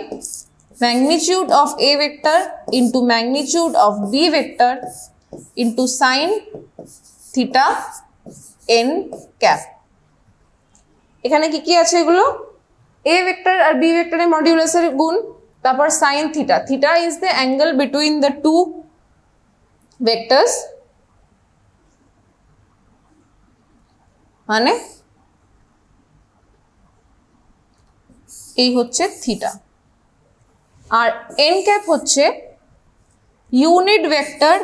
magnitude of a vector into magnitude of b vector into sin theta n cap. এখানে কি কি আছে এগুলো, a vector R b vector এর মডিউলাসের গুণ, তারপর sin theta, theta is the angle between the two vectors, মানে এই হচ্ছে থিটা। আর এন ক্যাপ হচ্ছে unit vector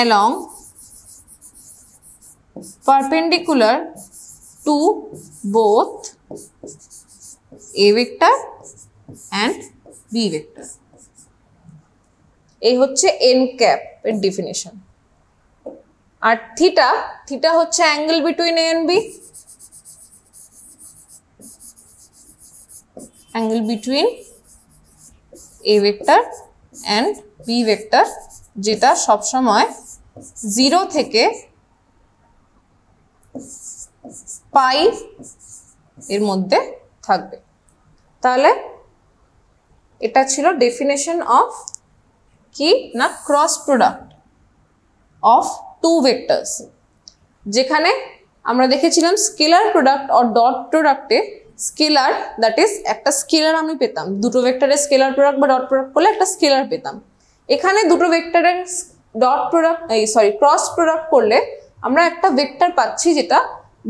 along perpendicular to both a vector and b vector. এই হচ্ছে এন ক্যাপ এর ডেফিনেশন। আর থিটা, থিটা হচ্ছে angle between a and b, angle between a vector and b vector, যেটা সবসময় 0 থেকে পাই এর মধ্যে থাকবে। তাহলে এটা ছিল ডেফিনেশন অফ কি না, cross product of two vectors. যেখানে আমরা দেখেছিলাম স্কেলার প্রোডাক্ট অর ডট প্রোডাক্টে স্কেলার, দ্যাট ইজ একটা স্কেলার আমি পেতাম, দুটো ভেক্টরের স্কেলার প্রোডাক্ট বা ডট প্রোডাক্ট করলে একটা স্কেলার পেতাম। এখানে দুটো ভেক্টরের ডট প্রোডাক্ট ক্রস প্রোডাক্ট করলে আমরা একটা ভেক্টর পাচ্ছি যেটা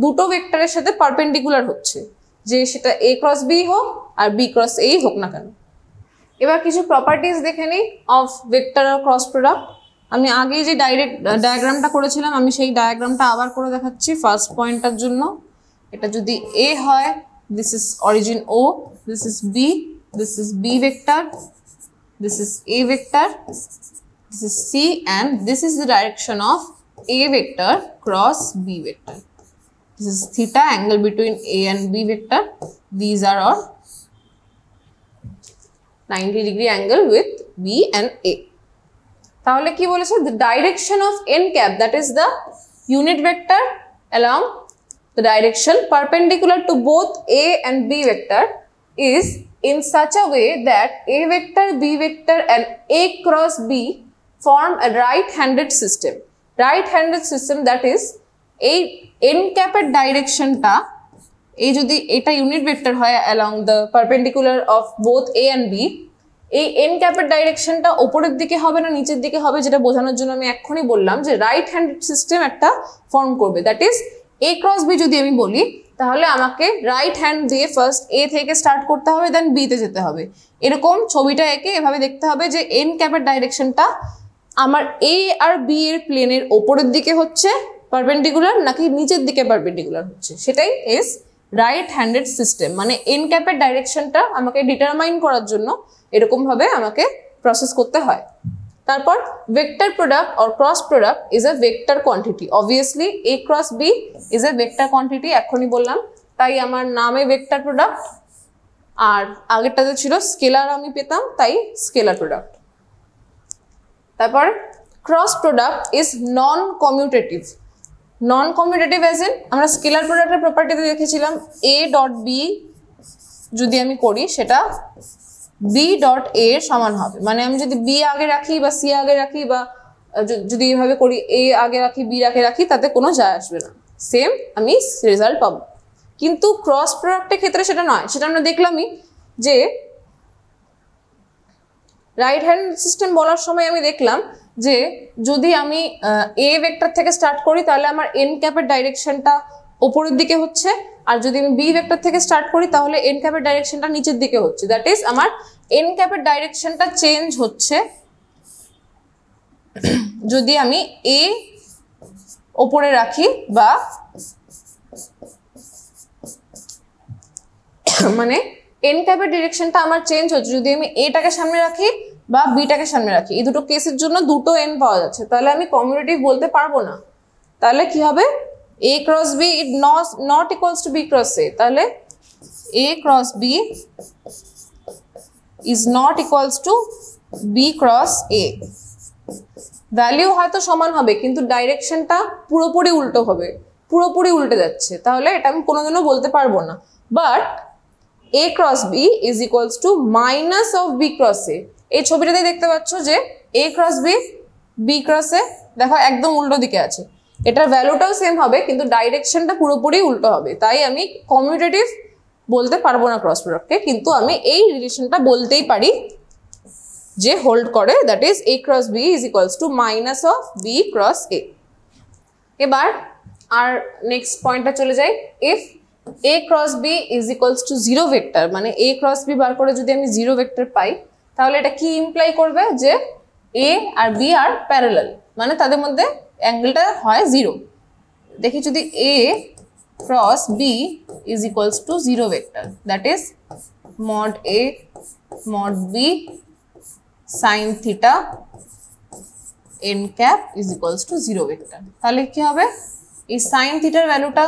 দুটো ভেক্টরের সাথে পারপেন্ডিকুলার হচ্ছে, যে সেটা এ ক্রস বি হোক আর বি ক্রস এ হোক না কেন। এবার কিছু প্রপার্টিজ দেখে নিই অফ ভেক্টর আর ক্রস প্রোডাক্ট। আমি আগে যে ডায়াগ্রামটা করেছিলাম আমি সেই ডায়াগ্রামটা আবার করে দেখাচ্ছি ফার্স্ট পয়েন্টটার জন্য। এটা যদি এ হয়, this is origin O, this is b, this is B vector, this is a vector, this is c, and this is the direction of a vector cross B vector. This is theta, angle between A and B vector. These are all 90 degree angle with B and A. তাহলে কি বলেছে, the direction of n cap, that is the unit vector along the direction perpendicular to both A and B vector, is in such a way that A vector, B vector and A cross B form a right-handed system. Right-handed system, that is এই n ক্যাপের ডাইরেকশনটা, এই যদি এটা unit vector হয় along the perpendicular of both a and b, এই n ক্যাপের ডাইরেকশনটা ওপরের দিকে হবে না নিচের দিকে হবে, যেটা বোঝানোর জন্য আমি এক্ষুনি বললাম যে রাইট হ্যান্ডেড সিস্টেম একটা ফর্ম করবে। That is a cross b যদি আমি বলি তাহলে আমাকে রাইট হ্যান্ড দিয়ে ফার্স্ট এ থেকে স্টার্ট করতে হবে, দেন বিতে যেতে হবে। এরকম ছবিটা এঁকে এভাবে দেখতে হবে যে এন ক্যাপের ডাইরেকশনটা আমার এ আর বি এর প্লেনের ওপরের দিকে হচ্ছে পারপেন্ডিকুলার নাকি নিচের দিকে পারপেন্ডিকুলার হচ্ছে, সেটাই ইজ রাইট হ্যান্ডেড সিস্টেম। মানে এন ক্যাপের ডাইরেকশনটা আমাকে ডিটারমাইন করার জন্য এরকম ভাবে আমাকে প্রসেস করতে হয়। তারপর vector product or cross product is a vector quantity. Obviously a cross B is a vector quantity, এখনই বললাম, তাই আমার নামে ভেক্টর প্রোডাক্ট, আর আগেরটাতে ছিল স্কেলার আমি পেতাম তাই স্কেলার প্রোডাক্ট। তারপর cross product is non commutative. Non commutative as in আমরা স্কেলার প্রোডাক্টের প্রপার্টিতে দেখেছিলাম এ ডট বি যদি আমি করি সেটা বি ডট এ এর সমান হবে। মানে আমি যদি বি আগে রাখি বা সি আগে রাখি বা যদি এভাবে করি এ আগে রাখি বি আগে রাখি তাতে কোনো যায় আসবে না, সেম আমি রেজাল্ট পাবো। কিন্তু ক্রস প্রোডাক্টের ক্ষেত্রে সেটা নয়, সেটা আমরা দেখলামই যে রাইট হ্যান্ড সিস্টেম বলার সময় আমি দেখলাম যে যদি আমি এ ভেক্টর থেকে স্টার্ট করি তাহলে আমার এন ক্যাপের ডাইরেকশনটা উপরের দিকে হচ্ছে, আর যদি আমি বি ভেক্টর থেকে স্টার্ট করি তাহলে এন ক্যাপের ডাইরেকশনটা নিচের দিকে হচ্ছে। দ্যাট ইজ আমার এন ক্যাপের ডাইরেকশনটা চেঞ্জ হচ্ছে যদি আমি এ ওপরে রাখি, বা মানে এন ক্যাপের ডিরেকশনটা আমার চেঞ্জ হচ্ছে যদি আমি এটাকে সামনে রাখি বা বিটাকে সামনে রাখি। এই দুটো কেসের জন্য দুটো এন পাওয়া যাচ্ছে, তাহলে আমি কমিউটেটিভ বলতে পারবো না। তাহলে কি হবে, A cross B it not equals to B cross A, তাহলে A cross B is not equals to B cross A. Value হয়তো সমান হবে কিন্তু ডাইরেকশনটা পুরোপুরি উল্টো হবে, পুরোপুরি উল্টে যাচ্ছে, তাহলে এটা আমি কোনোদিনও বলতে পারবো না। But a cross b is equals to minus of b cross a। এই ছবিটাতে দেখতে পাচ্ছ যে a cross b b cross a দেখো একদম উল্টো দিকে আছে, এটার ভ্যালুটাও সেম হবে কিন্তু ডাইরেকশনটা পুরোপুরি উল্টো হবে, তাই আমি কমিউটেটিভ বলতে পারবো না ক্রস প্রোডাক্টকে, কিন্তু আমি এই রিলেশনটা বলতেই পারি যে হোল্ড করে, that is a cross b is equals to minus of b cross a। এবার আর নেক্সট পয়েন্টটা চলে যাই, if a cross b is equals to 0 vector, মানে a cross b বার করে যদি আমি 0 ভেক্টর পাই তাহলে এটা কি ইমপ্লাই করবে যে a আর b আর প্যারালাল, মানে তাদের মধ্যে অ্যাঙ্গেলটা হয় 0। দেখি যদি a cross b is equals to 0 vector, that is mod a mod b sin theta n cap is equals to 0 vector, তাহলে কি হবে, এই sin থিটার ভ্যালুটা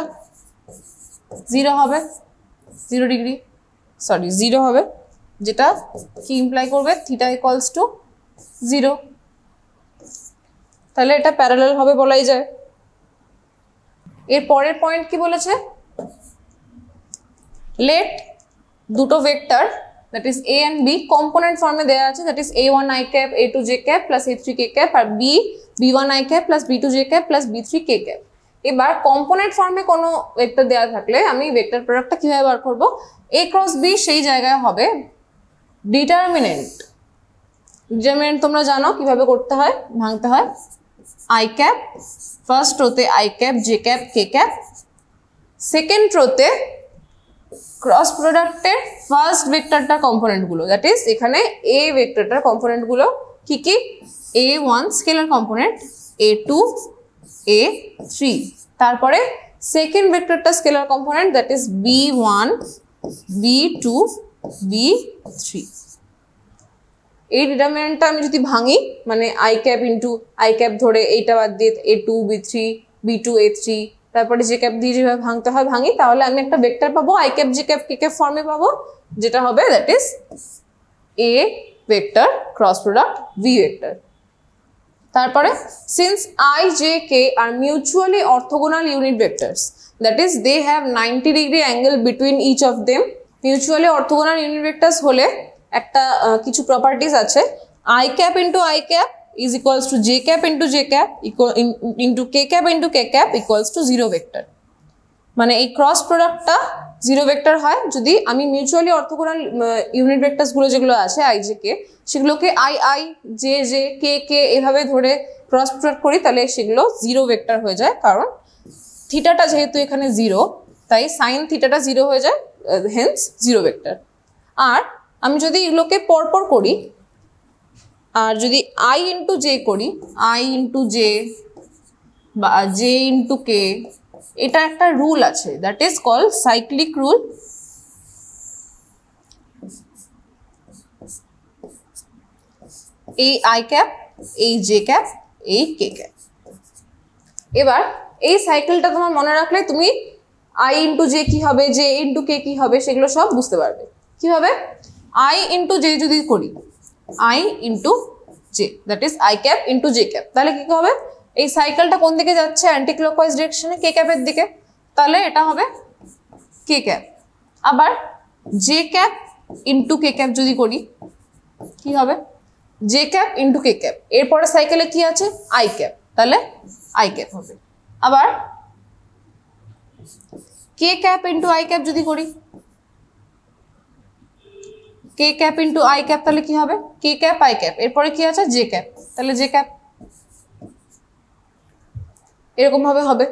0 হবে, 0 ডিগ্রি, সরি 0 হবে, যেটা কি ইমপ্লাই করবে থিটা ইকুয়ালস টু 0, তাহলে এটা প্যারালাল হবে বলাই যায়। এর পরের পয়েন্ট কি বলেছে, লেট দুটো vector that is a and b component ফর্মে দেওয়া আছে, that is a1 i cap a2 j cap plus a3 k cap আর b1 i cap plus b2 j cap plus b3 k cap। এবার component ফর্মে কোনো vector দেওয়া থাকলে আমি ভেক্টর প্রোডাক্টটা কিভাবে বার করব, a ক্রস b সেই জায়গায় হবে ডিটারমিনেন্ট। ডিটারমিনেন্ট তোমরা জানো কিভাবে করতে হয়, ভাঙতে হয় i ক্যাপ, ফার্স্ট রোতে i cap j cap k cap, second রোতে ক্রস প্রোডাক্টের ফার্স্ট ভেক্টরটার কম্পোনেন্টগুলো, দ্যাট ইজ এখানে a ভেক্টরটার কম্পোনেন্টগুলো কি কি, a1 scalar component, a2 a3, তারপরে সেকেন্ড ভেক্টরটা scalar component that is b1 b2 b3। এই ডিটারমিনেন্টটা আমি যদি ভাঙি, মানে i cap into i cap ধরে এইটা বাদ দিয়ে a2 b3 b2 a3 তারপরে j ক্যাপ দিয়ে যেভাবে ভাঙতে হয় ভাঙি, তাহলে আমি একটা ভেক্টর পাবো i cap j cap k cap ফর্মে পাবো, যেটা হবে that is a vector cross product v vector. তারপরে since I, J, K are mutually orthogonal unit vectors, that is they have 90 degree angle between each of them। mutually orthogonal unit vectors হলে একটা কিছু properties আছে, I cap into I cap is equals to J cap into J cap into K cap into K cap equals to 0 vector। মানে এই cross প্রোডাক্টটা 0 vector হয় যদি আমি মিউচুয়ালি অর্থোগোনাল ইউনিট ভেক্টরস গুলো যেগুলো আছে i j k সেগুলোকে i i j j k k এভাবে ধরে ক্রস প্রোডাক্ট করি, তাহলে সেগুলো 0 ভেক্টর হয়ে যায়, কারণ থিটাটা যেহেতু এখানে 0 তাই সাইন থিটাটা 0 হয়ে যায়, হেন্স 0 ভেক্টর। আর আমি যদি এগুলোকে পরপর করি আর যদি i ইন্টু j করি, i ইন্টু j বা j ইন্টু k, এটা একটা রুল আছে that is called cyclic rule. এই i ক্যাপ, এই j ক্যাপ, এই k ক্যাপ। এবার এই সাইকেলটা তোমার মনে রাখলে তুমি i ইন্টু j কি হবে, j ইন্টু k কি হবে সেগুলো সব বুঝতে পারবে। কিভাবে, i ইন্টু j যদি করি, i into j that is i cap into j cap, তাহলে কি হবে, এই সাইকেলটা কোন দিকে যাচ্ছে, অ্যান্টি ক্লকওয়াইজ ডিরেকশনে k ক্যাপের দিকে, তাহলে এটা হবে k ক্যাপ। আবার j cap into k cap যদি করি কি হবে, j cap into k cap, এরপরে সাইকেলে কি আছে i ক্যাপ, তাহলে i ক্যাপ হবে। আবার কে ক্যাপ ইন্টু আই ক্যাপ যদি করি, কে ক্যাপ ইন্টু আই ক্যাপ, তাহলে কি হবে কে ক্যাপ আই ক্যাপ, এরপরে কি আছে জে ক্যাপ, তাহলে জে ক্যাপ এরকম ভাবে হবে।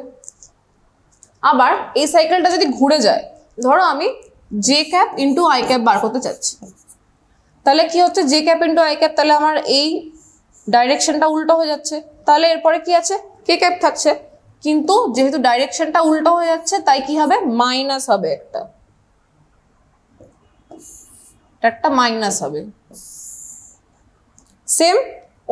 আবার এই সাইকেলটা যদি ঘুরে যায়, ধরো আমি J cap into I cap বার করতে চাচ্ছি, তাহলে কি হচ্ছে J cap into I cap, তাহলে আমার এই ডাইরেকশনটা উল্টো হয়ে যাচ্ছে, তাহলে এরপরে কি আছে কে ক্যাপ থাকছে, কিন্তু যেহেতু ডাইরেকশনটা উল্টো হয়ে যাচ্ছে তাই কি হবে মাইনাস হবে, একটা মাইনাস হবে। সেম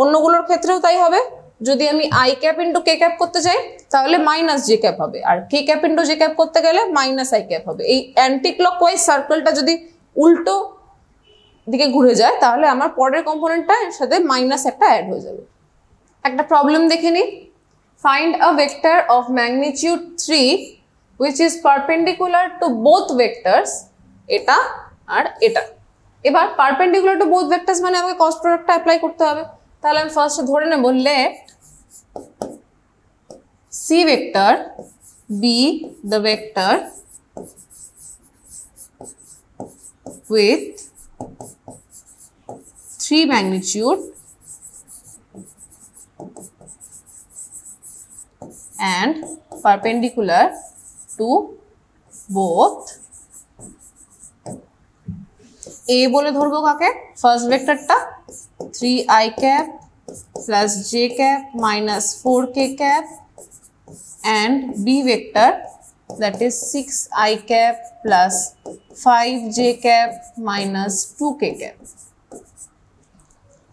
অন্যগুলোর ক্ষেত্রেও তাই হবে, যদি আমি I cap into k cap করতে চাই তাহলে মাইনাস জে ক্যাপ হবে, আর কে ক্যাপ ইন্টু জে ক্যাপ করতে গেলে মাইনাস আই ক্যাপ হবে। এই অ্যান্টি ক্লকওয়াইজ সার্কেলটা যদি উল্টো দিকে ঘুরে যায় তাহলে আমার পরের কম্পোনেন্টটা এর সাথে মাইনাস একটা অ্যাড হয়ে যাবে। একটা প্রবলেম দেখে নিই। Find a vector of magnitude 3 which is perpendicular to both vectors, এটা আর এটা। এবার পারপেন্ডিকুলার টু বোথ ভেক্টরস মানে আমাকে ক্রস প্রোডাক্টটা অ্যাপ্লাই করতে হবে। তাহলে আমি ফার্স্টে ধরে নেব let see vector B the vector with 3 magnitude and perpendicular to both A বলে ধরবো কাকে, first ভেক্টরটা 3i cap plus j cap minus 4k cap and B vector that is 6i cap plus 5j cap minus 2k cap।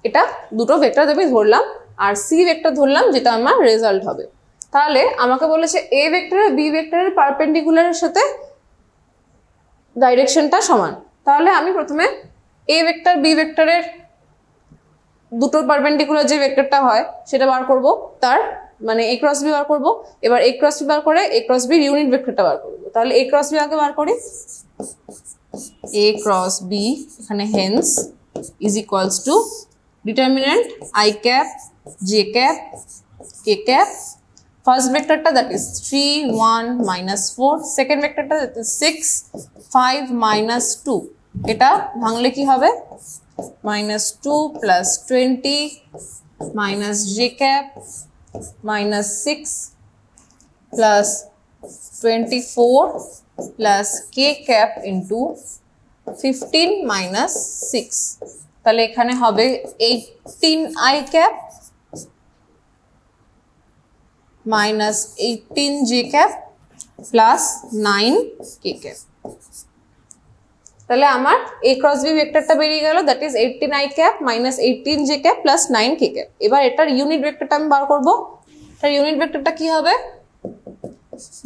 এটা দুটো vector আমি ধরলাম আর C vector ধরলাম যেটা আমার রেজাল্ট হবে। তাহলে আমাকে বলেছে এ ভেক্টরের বি ভেক্টরের পারপেন্ডিকুলারের সাথে ডাইরেকশনটা সমান। তাহলে আমি প্রথমে এ ভেক্টর বি ভেক্টরের দুটোর পারপেন্ডিকুলার যে ভেক্টরটা হয় সেটা বার করব, তার মানে এ ক্রস বি বার করব। এবার এ ক্রস বি বার করে এ ক্রস বির ইউনিট ভেক্টরটা বার করব। তাহলে এ ক্রস বি আগে বার করি, এ ক্রস বি এখানে hence is equals to determinant I cap J cap K cap, first ভেক্টরটা দ্যাট ইজ 3 1 minus 4, সেকেন্ড ভেক্টরটা দ্যাট ইজ 6 5 minus 2, এটা ভাঙলে কি হবে minus 2 plus 20 minus j cap minus 6 plus 24 plus k cap into 15 minus 6, তাহলে এখানে হবে 18i cap minus 18j cap plus 9k cap। তাহলে আমার a ক্রস b ভেক্টরটা বেরিয়ে গেল that is 18i cap minus 18j cap plus 9k cap। এবার এটার unit ভেক্টরটা আমি বার করব। তার ইউনিট ভেক্টরটা কি হবে,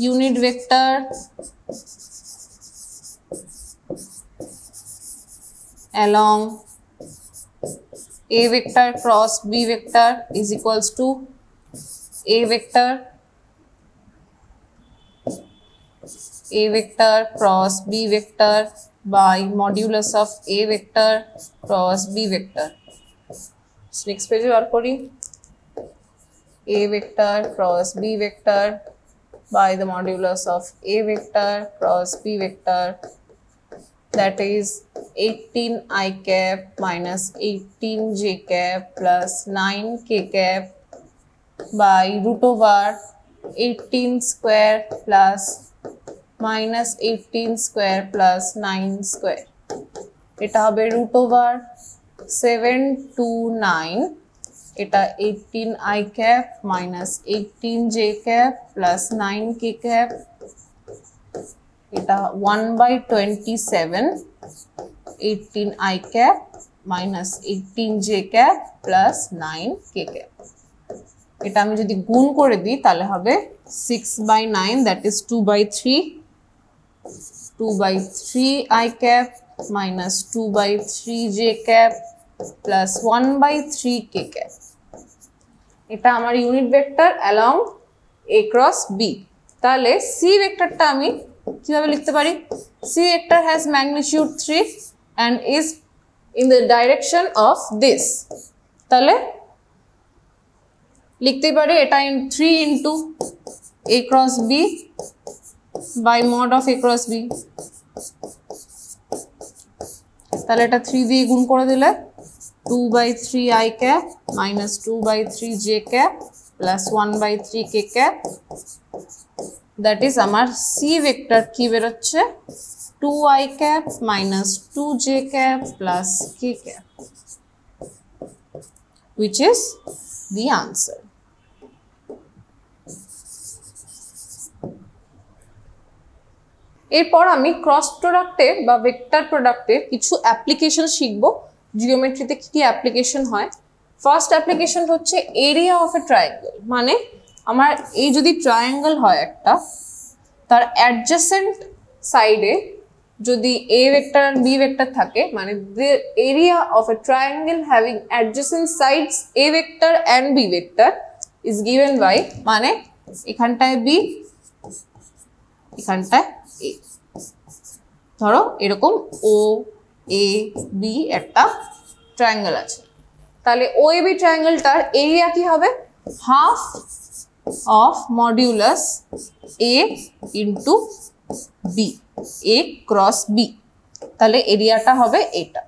unit vector along a vector cross b vector is equals to a vector cross b vector by modulus of a vector cross b vector। next page বার করি, a vector cross b vector by the modulus of a vector cross b vector that is 18i cap minus 18j cap plus 9k cap by root over 18 square plus minus 18 square plus 9 square, এটা হবে root over 7 to 9, এটা 18i cap minus 18j cap plus 9k cap, এটা 1/27 18i cap minus 18j cap plus 9k cap। এটা আমি যদি গুণ করে দিই তাহলে হবে 6/9 that is 2/3 2/3i cap minus 2/3j cap plus 1/3k cap। এটা আমার unit vector along a cross b। তাহলে c ভেক্টরটা আমি কিভাবে লিখতে পারি, c vector has magnitude 3 and is in the direction of this, তাহলে লিখতে পারি এটা 3 into a cross b by mod of a cross b. তাহলে এটা 3 দিয়ে গুণ করে দিলে 2/3 i cap minus 2/3 j cap plus 1/3 k cap, that is আমার c vector কি বেরোচ্ছে 2i cap minus 2j cap plus k cap, which is the answer. এরপর আমি ক্রস প্রোডাক্টে বা ভেক্টর প্রোডাক্টের কিছু অ্যাপ্লিকেশন শিখব। জিওমেট্রিতে কি কি অ্যাপ্লিকেশন হয়। ফার্স্ট অ্যাপ্লিকেশন হচ্ছে এরিয়া অফ এ ট্রায়াঙ্গেল, মানে আমার এই যদি ট্রায়াঙ্গেল হয় একটা, তার অ্যাডজেসেন্ট সাইডে যদি এ ভেক্টর আর বি ভেক্টর থাকে, মানে the area of a triangle having adjacent sides a vector and b vector is given by, মানে এখানটায় b এখানটায় a। ধরো এরকম ও এ বি একটা ট্রায়াঙ্গেল আছে, তাহলে ও এ বি ট্রায়াঙ্গেলটার এরিয়া কি হবে half of modulus a into b, a cross b, তাহলে এরিয়াটা হবে এটা।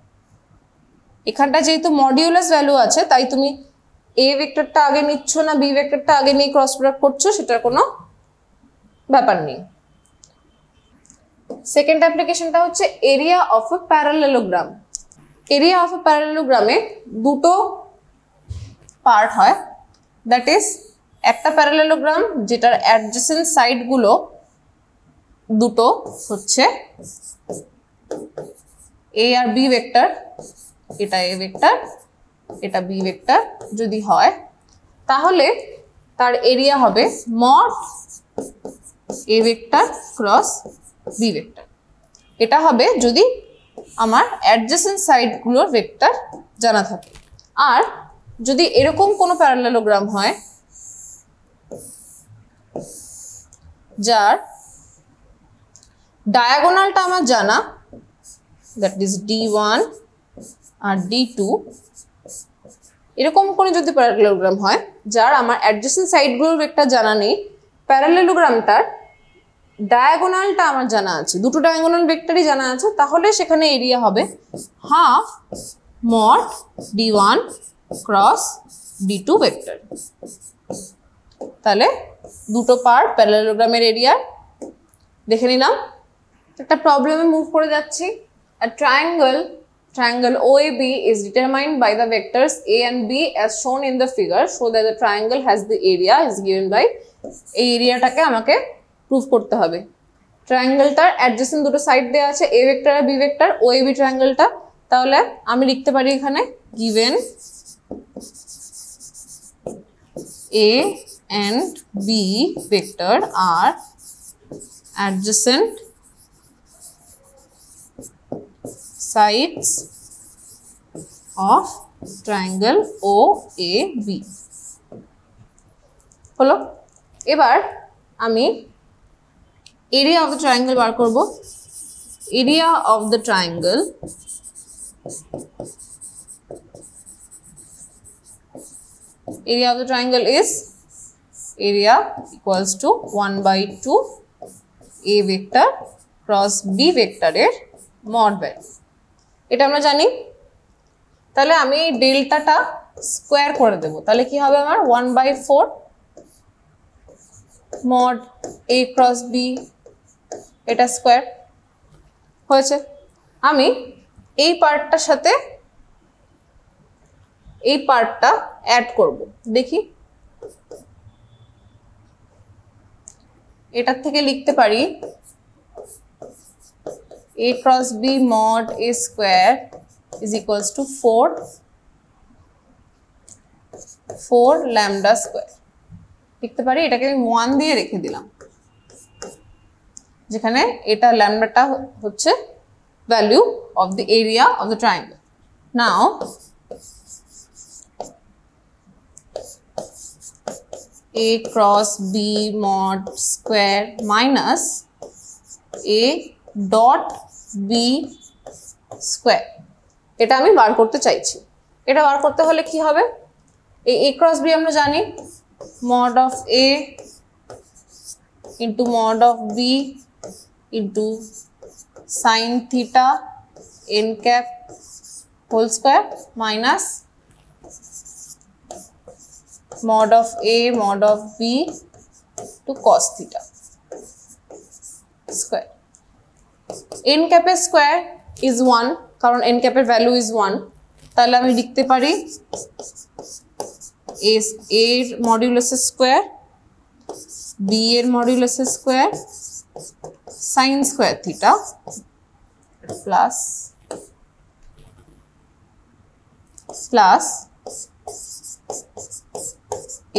এখানটা যেহেতু মডিউলাস ভ্যালু আছে তাই তুমি এ ভেক্টরটা আগে নিচ্ছ না বি ভেক্টরটা আগে নিয়ে ক্রস প্রোডাক্ট করছো, সেটার কোনো ব্যাপার নেই। সেকেন্ড অ্যাপ্লিকেশনটা হচ্ছে area of a parallelogram. Area of a প্যারালেলোগ্রামে দুটো পার্ট হয়, দ্যাট ইজ একটা প্যারালেলোগ্রাম যেটার অ্যাডজেসেন্ট সাইডগুলো দুটো হচ্ছে এ আর বি ভেক্টর, এটা এ ভেক্টর এটা বি ভেক্টর যদি হয়, তাহলে তার এরিয়া হবে mod A vector cross B vector. এটা হবে যদি আমার অ্যাডজেসেন্ট সাইডগুলোর ভেক্টর জানা থাকে। আর যদি এরকম কোনো প্যারালেলোগ্রাম হয় যার ডায়াগোনালটা আমার জানা, that is D1 R D2, এরকম কোনো যদি প্যারালেলোগ্রাম হয় যার আমার অ্যাডজেসেন্ট সাইডগুলোর ভেক্টর জানা নেই, প্যারালেলোগ্রামটার ডায়াগোনালটা আমার জানা আছে, দুটো ডায়াগোনাল ভেক্টরই জানা আছে, তাহলে সেখানে এরিয়া হবে half mod D1 cross D2 vector. তাহলে দুটো পার্ট প্যারালেলোগ্রামের এরিয়া দেখে নিলাম। একটা প্রবলেমে মুভ করে যাচ্ছি। A triangle OAB is determined by the vectors A and B as shown in the figure, so that the triangle has the area is given by, এই এরিয়াটাকে আমাকে প্রুফ করতে হবে। ট্রায়াঙ্গেলটার অ্যাডজেসেন্ট দুটো সাইড দেওয়া আছে এ ভেক্টর আর B vector, OAB ট্রায়াঙ্গেলটা, তাহলে আমি লিখতে পারি এখানে given A and B vector are adjacent sides of triangle OAB। হলো, এবার আমি এরিয়া অফ দ্য ট্রায়াঙ্গেল বার করব। Area of the triangle is area equals to 1/2 a vector cross b vector এর মড ভ্যালু, এটা আমরা জানি। তাহলে আমি ডেল্টাটা স্কোয়ার করে দেব, তাহলে কি হবে আমার 1/4 মড a ক্রস b, এটা স্কোয়ার হয়েছে। আমি এই পার্টটার সাথে এই পার্টটা অ্যাড করব, দেখি এটার থেকে লিখতে পারি a cross b mod a square is equals to 4 lambda square লিখতে পারি। এটাকে আমি 1 দিয়ে রেখে দিলাম, যেখানে এটা ল্যামডাটা হচ্ছে value of the area of the triangle. Now a cross b mod square minus a dot b square, এটা আমি বার করতে চাইছি। এটা বার করতে হলে কি হবে, এই a cross b আমরা জানি mod of a into mod of b into sin theta n cap whole square minus mod of a mod of b to cos theta square. n cap এর square is 1 কারণ n cap এর value is 1, তাহলে আমি লিখতে পারি a এর modulus square b এর modulus square sin square theta plus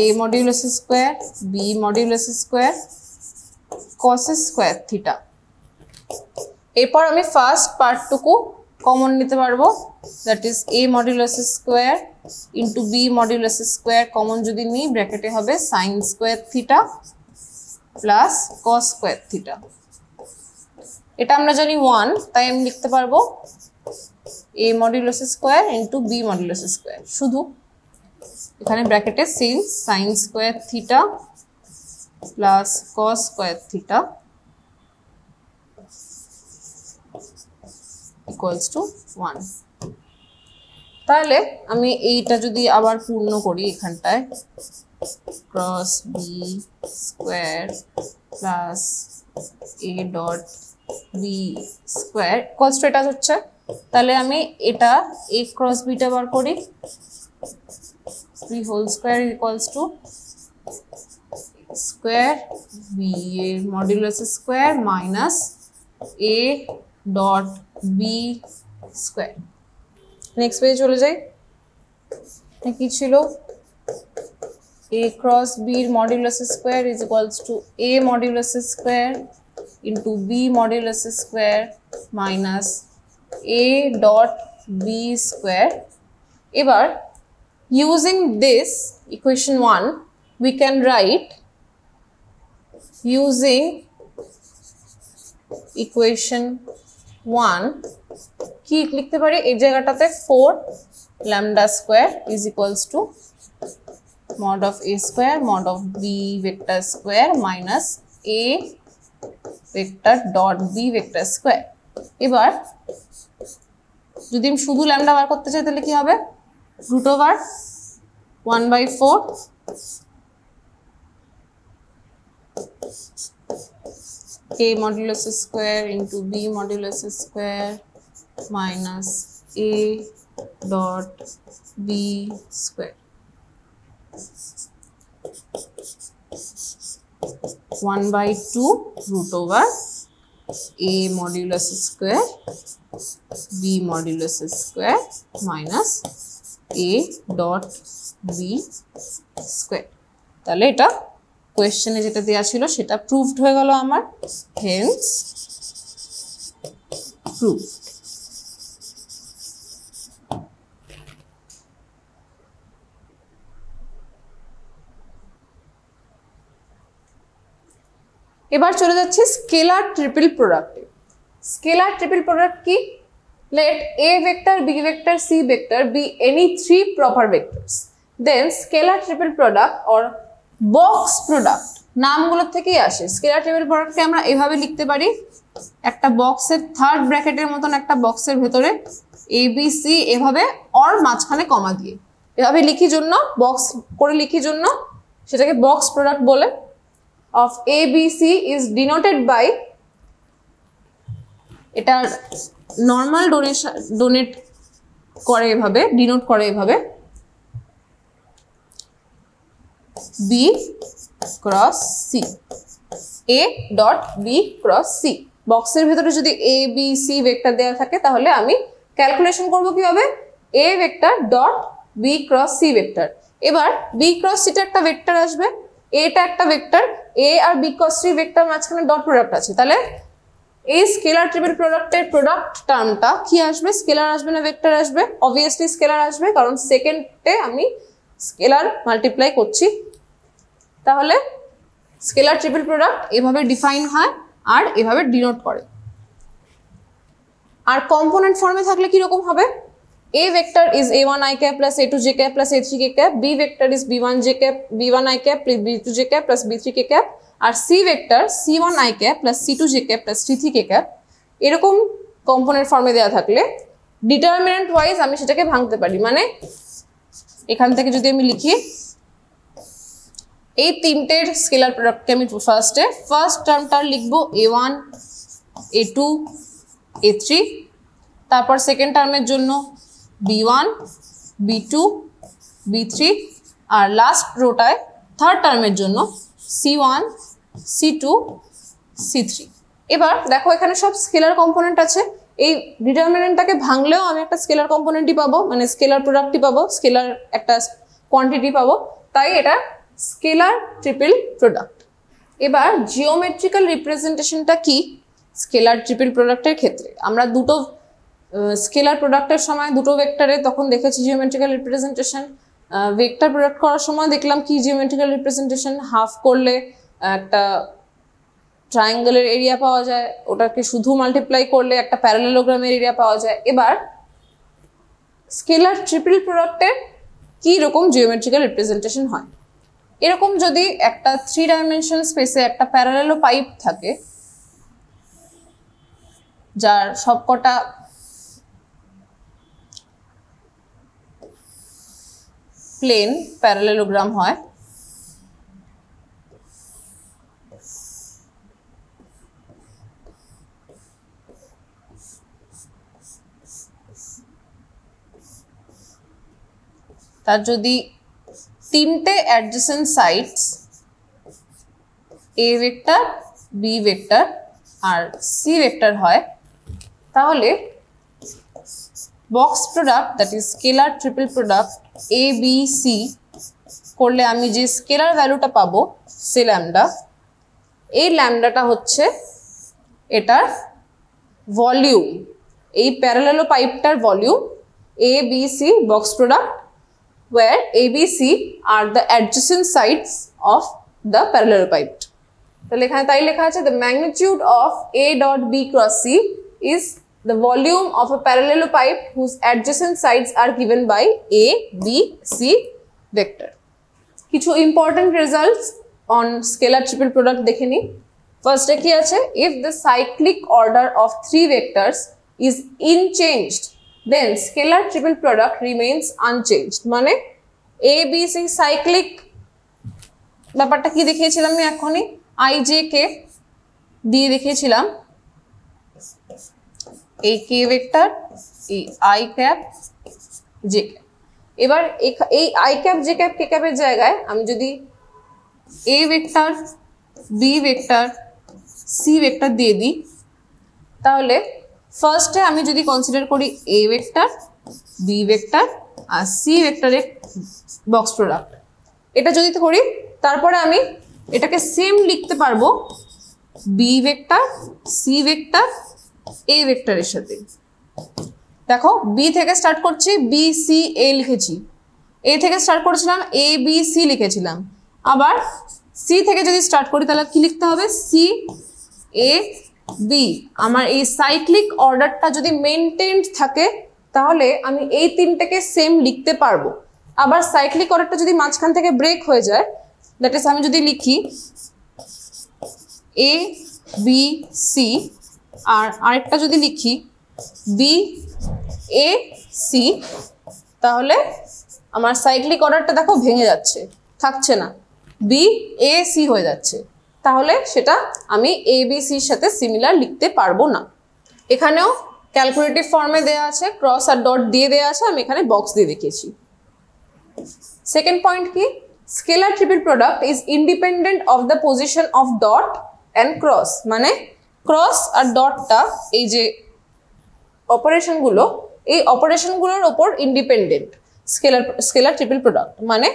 a modulus square b modulus square cos square theta. এরপর আমি ফার্স্ট পার্টটুকু কমন নিতে পারবো, that is a modulus square into b modulus square common যদি নিই ব্র্যাকেটে হবে sin square theta plus cos square theta. এটা আমরা জানি 1, তাই আমি লিখতে পারবো a modulus square into b modulus square, শুধু এখানে ব্র্যাকেটে sin square theta plus cos square theta equals to 1। তাহলে আমি এইটা যদি আবার পূর্ণ করি এখানটায় cross b square plus a dot b square equals two এটা হচ্ছে, তাহলে আমি এটা a ক্রস b টা বার করি 3 whole square equals to square b এর modulus square minus a dot b square. Next পেজে চলে যাই, কি ছিল a ক্রস b এর modulus square is equals to a modulus square into b modulus square minus a dot b square. এবার using this equation 1 we can write using equation 1 কি লিখতে পারি এই জায়গাটাতে 4 lambda square is equals to mod of a square mod of b vector square minus a vector dot b vector square। এবার যদি আমি শুধু ল্যামডা বার করতে চাই তাহলে কি হবে root over 1/4 a modulus square into b modulus square minus a dot b square 1/2 root over a modulus square b modulus square minus a dot b square। তাহলে এটা কোয়েশ্চেনে যেটা দেয়া ছিল সেটা প্রুভড হয়ে গেল আমার, হেন্স প্রুভড। এবার চলে যাচ্ছে স্কেলার ট্রিপল প্রোডাক্টে। স্কেলার ট্রিপল প্রোডাক্ট কি? let a vector b vector c vector be any three proper vectors, then scalar triple product or box product নামগুলো থেকেই আসে। স্কেলার ট্রিপল প্রোডাক্টকে আমরা এভাবে লিখতে পারি, একটা বক্সের থার্ড ব্র্যাকেটের মতন একটা বক্সের ভেতরে a b c এভাবে অর মাঝখানে কমা দিয়ে এভাবে লিখি জন্য বক্স করে লিখি জন্য সেটাকে বক্স প্রোডাক্ট বলে। of a b c is denoted by, এটা নর্মাল ডোনেট করে এভাবে ডিনোট করে এভাবে b cross c a dot b cross c। বক্সের ভেতরে যদি a b c ভেক্টর দেওয়া থাকে তাহলে আমি ক্যালকুলেশন করব কিভাবে a vector dot b cross c vector. এবার b ক্রস c টা একটা ভেক্টর আসবে, a টা একটা ভেক্টর, a আর b ক্রস c ভেক্টর মাঝখানে ডট প্রোডাক্ট আছে, তাহলে এই স্কেলার ট্রিপল প্রোডাক্টের প্রোডাক্ট টার্মটা কি আসবে? স্কেলার আসবে না ভেক্টর আসবে? অবভিয়াসলি স্কেলার আসবে, কারণ সেকেন্ডে আমি স্কেলার মাল্টিপ্লাই করছি। তাহলে স্কেলার ট্রিপল প্রোডাক্ট এভাবে ডিফাইন হয় আর এভাবে ডিনোট করে। আর কম্পোনেন্ট ফর্মে থাকলে কি রকম হবে? a vector is a1 i cap plus a2 j cap plus a3 k cap, b vector is b1 j cap b1 i cap plus b2 j cap plus b3 k cap, আর C vector c1i cap plus c2j cap plus c3k cap এরকম component ফর্মে দেওয়া থাকলে determinant wise আমি সেটাকে ভাঙতে পারি। মানে এখান থেকে যদি আমি লিখি এই তিনটের স্কেলার প্রোডাক্টকে আমি ফার্স্ট টার্মটা লিখবো a1 a2 a3, তারপর সেকেন্ড টার্মের জন্য b1 b2 b3 আর লাস্ট রোটায় থার্ড টার্মের জন্য c1 c2 c3। এবার দেখো এখানে সব স্কেলার কম্পোনেন্ট আছে, এই ডিটারমিনেন্টটাকে ভাঙলেও আমি একটা স্কেলার কম্পোনেন্টই পাবো, মানে স্কেলার প্রোডাক্টই পাবো, স্কেলার একটা কোয়ান্টিটি পাবো, তাই এটা স্কেলার ট্রিপল প্রোডাক্ট। এবার জিওমেট্রিক্যাল রিপ্রেজেন্টেশনটা কি স্কেলার ট্রিপল প্রোডাক্টের ক্ষেত্রে? আমরা দুটো স্কেলার প্রোডাক্টের সময় দুটো ভেক্টরে তখন দেখেছি জিওমেট্রিক্যাল রিপ্রেজেন্টেশন, ভেক্টর প্রোডাক্ট করার সময় দেখলাম কি জিওমেট্রিক্যাল রিপ্রেজেন্টেশন, হাফ করলে একটা ট্রায়াঙ্গেলের এরিয়া পাওয়া যায়, ওটাকে শুধু মাল্টিপ্লাই করলে একটা প্যারালেলোগ্রামের এরিয়া পাওয়া যায়। এবার স্কেলার ট্রিপল প্রোডাক্টের কি রকম জিওমেট্রিক্যাল রিপ্রেজেন্টেশন হয়? এরকম যদি একটা 3 ডাইমেনশন স্পেসে একটা প্যারালেলো পাইপ থাকে যার সবকটা প্লেন প্যারালেলোগ্রাম হয়, তার যদি তিনটে adjacent sides a vector B vector আর সি ভেক্টর হয়, তাহলে box product that is scalar triple product a B c করলে আমি যে স্কেলার ভ্যালুটা পাবো সে ল্যামডা, এই ল্যামডাটা হচ্ছে এটার ভলিউম, এই প্যারালেলো পাইপটার volume A B C box product where ABC are the adjacent sides of the parallel pipe. তাহলে এখানে তাই লেখা আছে the magnitude of A dot B cross C is the volume of a parallel pipe whose adjacent sides are given by A, B, C vector. কিছু important results on scalar triple product দেখে নি। ফার্স্টে কি আছে? if the cyclic order of 3 vectors is unchanged then scalar triple product remains unchanged। মানে a b c cyclic ব্যাপারটা কি দেখিয়েছিলাম আমি এখনই, i j k দিয়ে দেখিয়েছিলাম, এই k ভেক্টর এই i ক্যাপ j ক্যাপ। এবার এই i cap j cap k ক্যাপের জায়গায় আমি যদি a vector b vector c vector দিয়ে দিই, তাহলে ফার্স্টে আমি যদি কনসিডার করি a ভেক্টর বি ভেক্টর আর সি ভেক্টরের বক্স প্রোডাক্ট, এটা যদি করি তারপরে আমি এটাকে সেম লিখতে পারবো b vector C vector a ভেক্টরের সাথে। দেখো বি থেকে স্টার্ট করছি, বি সি এ লিখেছি, এ থেকে স্টার্ট করেছিলাম এ বি সি লিখেছিলাম, আবার সি থেকে যদি স্টার্ট করি তাহলে কি লিখতে হবে সি এ বি। আমার এই সাইক্লিক অর্ডারটা যদি মেনটেন্ড থাকে তাহলে আমি এই তিনটাকে সেম লিখতে পারবো। আবার সাইক্লিক অর্ডারটা যদি মাঝখান থেকে ব্রেক হয়ে যায়, দ্যাট ইজ আমি যদি লিখি এ বি সি আর আরেকটা যদি লিখি বি এ সি, তাহলে আমার সাইক্লিক অর্ডারটা দেখো ভেঙে যাচ্ছে, থাকছে না, বি এ সি হয়ে যাচ্ছে, তাহলে সেটা আমি এ বি সির সাথে সিমিলার লিখতে পারবো না। এখানেও ক্যালকুলেটিভ ফর্মে দেওয়া আছে, ক্রস আর ডট দিয়ে দেওয়া আছে, আমি এখানে বক্স দিয়ে দেখিয়েছি। সেকেন্ড পয়েন্ট কি? Scalar triple product is independent of the position of dot and cross. মানে ক্রস আর ডটটা এই যে অপারেশনগুলো, এই অপারেশনগুলোর ওপর ইন্ডিপেন্ডেন্ট স্কেলার ট্রিপল প্রোডাক্ট। মানে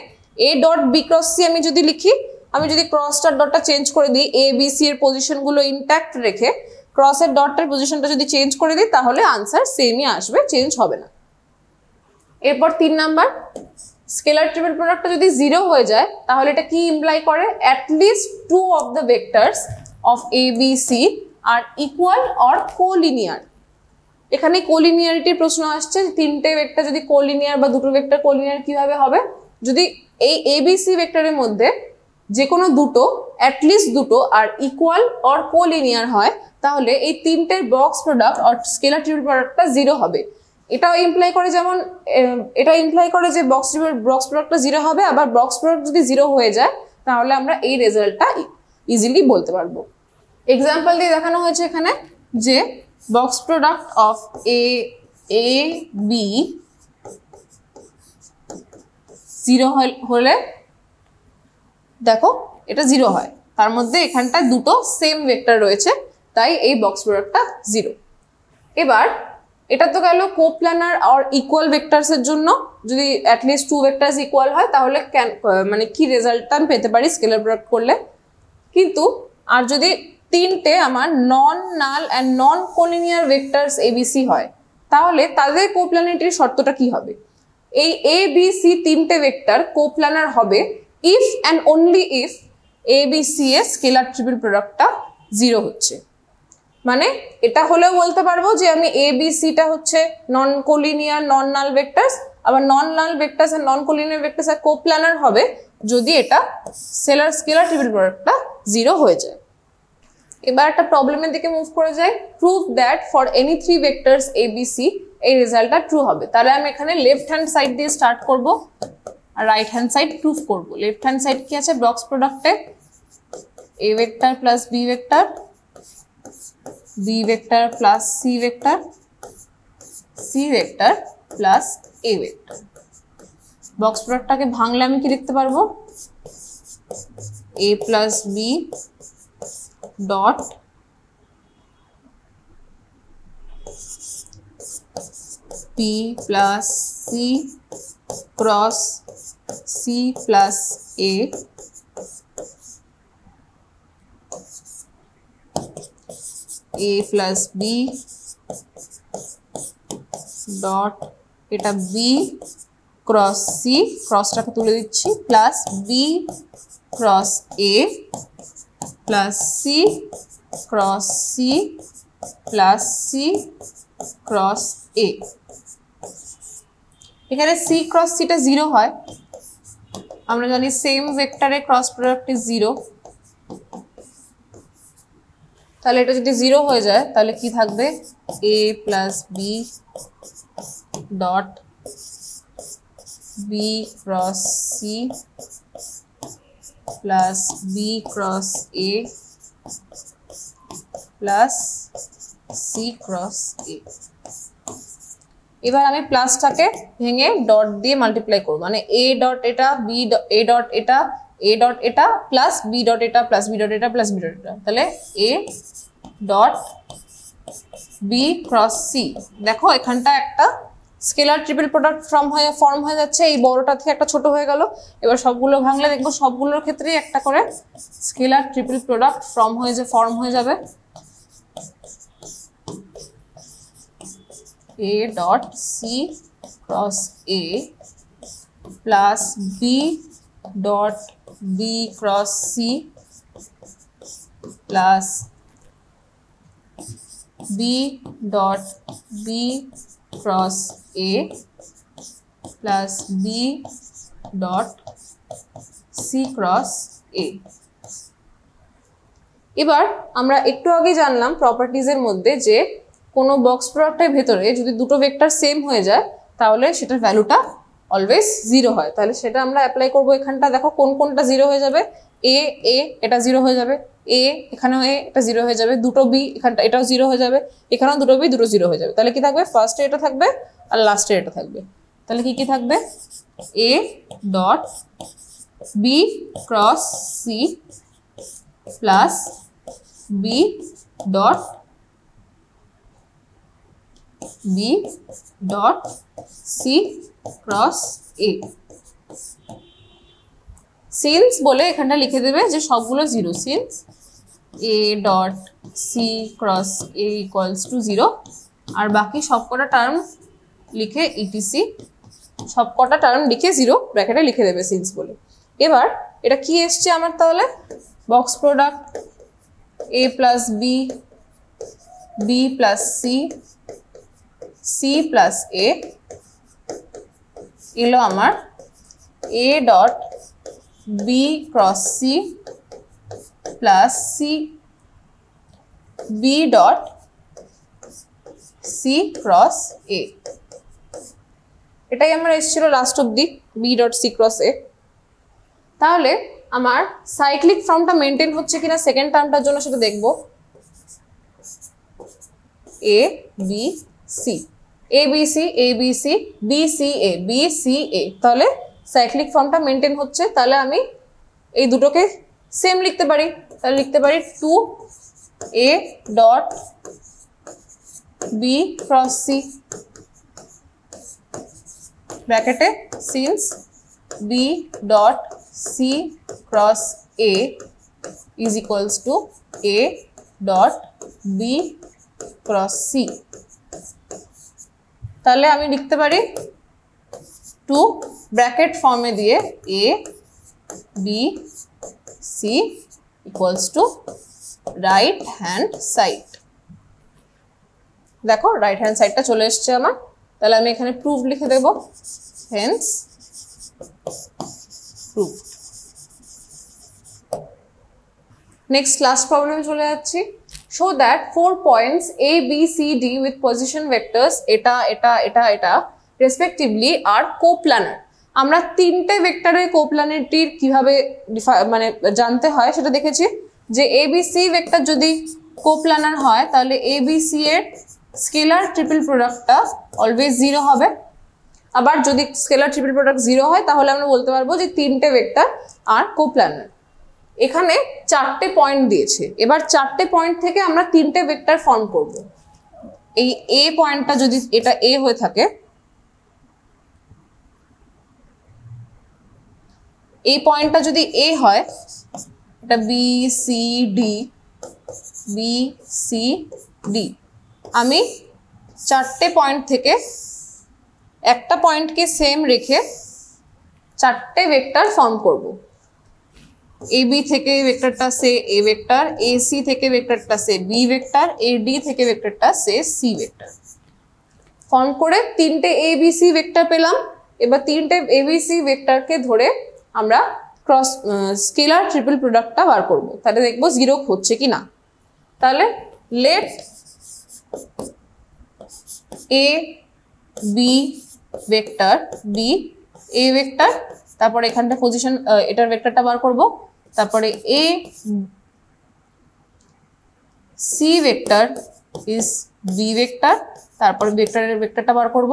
A dot B cross C আমি যদি লিখি, আমি যদি ক্রসটার ডটটা চেঞ্জ করে দিই, এ বি সি এর পজিশনগুলো ইনট্যাক্ট রেখে ক্রসের ডটটার পজিশনটা যদি চেঞ্জ করে দিই, তাহলে আনসার সেমই আসবে, চেঞ্জ হবে না। এরপর 3 নাম্বার, স্কেলার ট্রিপল প্রোডাক্টটা যদি 0 হয়ে যায় তাহলে এটা কি ইমপ্লাই করে? At least 2 of the vectors of A B C are equal or collinear. এখানে কোলিনিয়ারিটির প্রশ্ন আসছে, তিনটে ভেক্টর যদি কোলিনিয়ার বা দুটো ভেক্টর কোলিনিয়ার কিভাবে হবে? যদি এই এ বি সি ভেক্টরের মধ্যে যে কোনো দুটো অ্যাটলিস্ট দুটো আর ইকুয়াল অর কোলিনিয়ার হয় তাহলে এই তিনটের box product or scalar triple প্রোডাক্টটা 0 হবে। এটাও ইমপ্লাই করে যেমন এটা ইমপ্লাই করে যে বক্স প্রোডাক্টটা 0 হবে, আবার বক্স প্রোডাক্ট যদি 0 হয়ে যায় তাহলে আমরা এই রেজাল্টটা ইজিলি বলতে পারবো। এক্সাম্পল দিয়ে দেখানো হয়েছে এখানে যে box product of A b 0 হলে দেখো এটা 0 হয়, তার মধ্যে এখানটা দুটো সেম ভেক্টর রয়েছে তাই এই বক্স প্রোডাক্টটা 0। এবার এটা তো গেল কোপ্ল্যানার আর ইকুয়াল ভেক্টরস এর জন্য, যদি অ্যাটলিস্ট 2 ভেক্টরস ইকুয়াল হয় তাহলে মানে কি রেজাল্টটা আমি পেতে পারি স্কেলার প্রোডাক্ট করলে। কিন্তু আর যদি তিনটে আমার non null and non collinear vectors ABC হয় তাহলে তাদের কোপ্ল্যানারিটির শর্তটা কি হবে? এই এ বি সি তিনটে ভেক্টর কোপ্ল্যানার হবে if and only if A B C এর স্কেলার ট্রিপল প্রোডাক্টটা 0 হচ্ছে। মানে এটা হলেও বলতে পারবো যে আমি এ বি সিটা হচ্ছে নন কোলিনিয়ার নন নাল ভেক্টরস, আবার নন নাল ভেক্টরস আর নন কোলিনিয়ার ভেক্টরস আর কোপ্ল্যানার হবে যদি এটা স্কেলার ট্রিপল প্রোডাক্টটা 0 হয়ে যায়। এবার একটা প্রবলেমের দিকে মুভ করে যাই। Prove that for any 3 vectors A B C এই রেজাল্টটা ট্রু হবে। তাহলে আমি এখানে লেফট হ্যান্ড সাইড দিয়ে স্টার্ট করব আর রাইট হ্যান্ড সাইড প্রুফ করব। লেফট হ্যান্ড সাইড কি আছে? বক্স প্রোডাক্টে A vector plus B vector, B vector plus C vector, C vector plus A vector. Box প্রোডাক্টটাকে ভাঙলে আমি কি লিখতে পারবো? A plus B dot P plus C cross C plus A plus B dot এটা B cross C, ক্রসটাকে তুলে দিচ্ছি, plus B cross A plus C cross C plus C cross A. এখানে সি ক্রস সিটা 0 হয়, আমরা জানি same ভেক্টরে ক্রস প্রোডাক্ট ইজ 0। তাহলে এটা যদি 0 হয়ে যায় তাহলে কি থাকবে? A plus B dot B cross C plus B cross A plus C cross A. এবার আমি প্লাসটাকে ভেঙে ডট দিয়ে মাল্টিপ্লাই করব, মানে এ ডট এটা বি এ ডট এটা এ ডট এটা প্লাস বি ডট এটা প্লাস বি ডট এটা প্লাস বি ডট এটা, তাহলে A dot B cross C. দেখো এখানটা একটা স্কেলার ট্রিপল প্রোডাক্ট ফর্ম হয়ে যাচ্ছে, এই বড়টা থেকে একটা ছোট হয়ে গেল। এবার সবগুলো ভাঙলে দেখবো সবগুলোর ক্ষেত্রেই একটা করে স্কেলার ট্রিপল প্রোডাক্ট ফর্ম হয়ে যাবে। A dot C cross A plus B dot B cross C plus B dot B cross A plus B dot C cross A। এবার আমরা একটু আগে জানলাম প্রপার্টিজের মধ্যে যে কোনো বক্স প্রোডাক্টের ভেতরে যদি দুটো ভেক্টর সেম হয়ে যায় তাহলে সেটার ভ্যালুটা অলওয়েজ 0 হয়। তাহলে সেটা আমরা অ্যাপ্লাই করব এখানটা। দেখো কোনটা 0 হয়ে যাবে? এ এটা 0 হয়ে যাবে, এখানেও এটা 0 হয়ে যাবে, দুটো বি এখানটা এটাও 0 হয়ে যাবে, এখানেও দুটো বি দুটো 0 হয়ে যাবে। তাহলে কি থাকবে? ফার্স্টে এটা থাকবে আর লাস্টে এটা থাকবে। তাহলে কি থাকবে? A dot B cross C plus B dot b dot C cross a. Since বলে এখানটা লিখে দেবে যে সবগুলো 0, since a dot C cross a equals to 0, আর বাকি সবকটা টার্ম লিখে ইটিসি সবকটা টার্ম লিখে 0 ব্র্যাকেটে লিখে দেবে সিন্স বলে। এবার এটা কি এসছে আমার? তাহলে box product A plus B, B plus C, C plus A এলো আমার A dot B cross C plus C B dot C cross A. এটাই আমার এসেছিল লাস্ট অব্দি, B dot C cross A. তাহলে আমার সাইক্লিক ফর্মটা মেনটেন হচ্ছে কিনা সেকেন্ড টার্মটার জন্য সেটা দেখব। A B C, A B C, A B C, B C A, B C এ, তাহলে সাইক্লিক ফর্মটা মেনটেন হচ্ছে। তাহলে আমি এই দুটোকে সেম লিখতে পারি। তাহলে লিখতে পারি 2a dot B cross C ব্র্যাকেটে since B dot C cross A is equals to A dot B cross C. তাহলে আমি লিখতে পারি 2 ব্র্যাকেট ফর্মে দিয়ে A B C equals to right hand side. দেখো রাইট হ্যান্ড সাইডটা চলে এসছে আমার। তাহলে আমি এখানে প্রুফ লিখে দেব, হেন্স প্রুফ। নেক্সট লাস্ট প্রবলেমে চলে যাচ্ছি। Show that 4 points A, B, C, D with position vectors এটা এটা এটা এটা রেসপেক্টিভলি আর কোপ্ল্যানার। আমরা তিনটে ভেক্টরের কোপ্ল্যানারিটির কিভাবে মানে জানতে হয় সেটা দেখেছি, যে এ বি সি ভেক্টর যদি কোপ্ল্যানার হয় তাহলে এ বি সি এর স্কেলার ট্রিপল প্রোডাক্টটা অলওয়েজ 0 হবে। আবার যদি স্কেলার ট্রিপল প্রোডাক্ট 0 হয় তাহলে আমরা বলতে পারবো যে তিনটে ভেক্টর আর কোপ্ল্যানার। এখানে 4টে পয়েন্ট দিয়েছে। এবার 4টে পয়েন্ট থেকে আমরা তিনটে ভেক্টর ফর্ম করব। এই এ পয়েন্টটা যদি এটা এ হয়ে থাকে, এই পয়েন্টটা যদি এ হয়, এটা b c d, b c d, আমি 4টে পয়েন্ট থেকে একটা পয়েন্টকে সেম রেখে 4টে ভেক্টর ফর্ম করব। এ বি থেকে ভেক্টরটা সে এ ভেক্টর, এ সি থেকে ভেক্টরটা সে বি ভেক্টর, এ ডি থেকে ভেক্টরটা সে সি ভেক্টর। ফর্ম করে তিনটে এ বি সি ভেক্টর পেলাম। এবার তিনটে এ বি সি ভেক্টরকে ধরে আমরা ক্রস স্কেলার ট্রিপল প্রোডাক্টটা বার করব। তাহলে দেখবো 0 হচ্ছে কি না। তাহলে let A B vector be A vector, তারপর এখানটা পজিশন এটার ভেক্টরটা বার করব। তারপরে A C vector is B vector, তারপর ভেক্টরের ভেক্টরটা বার করব।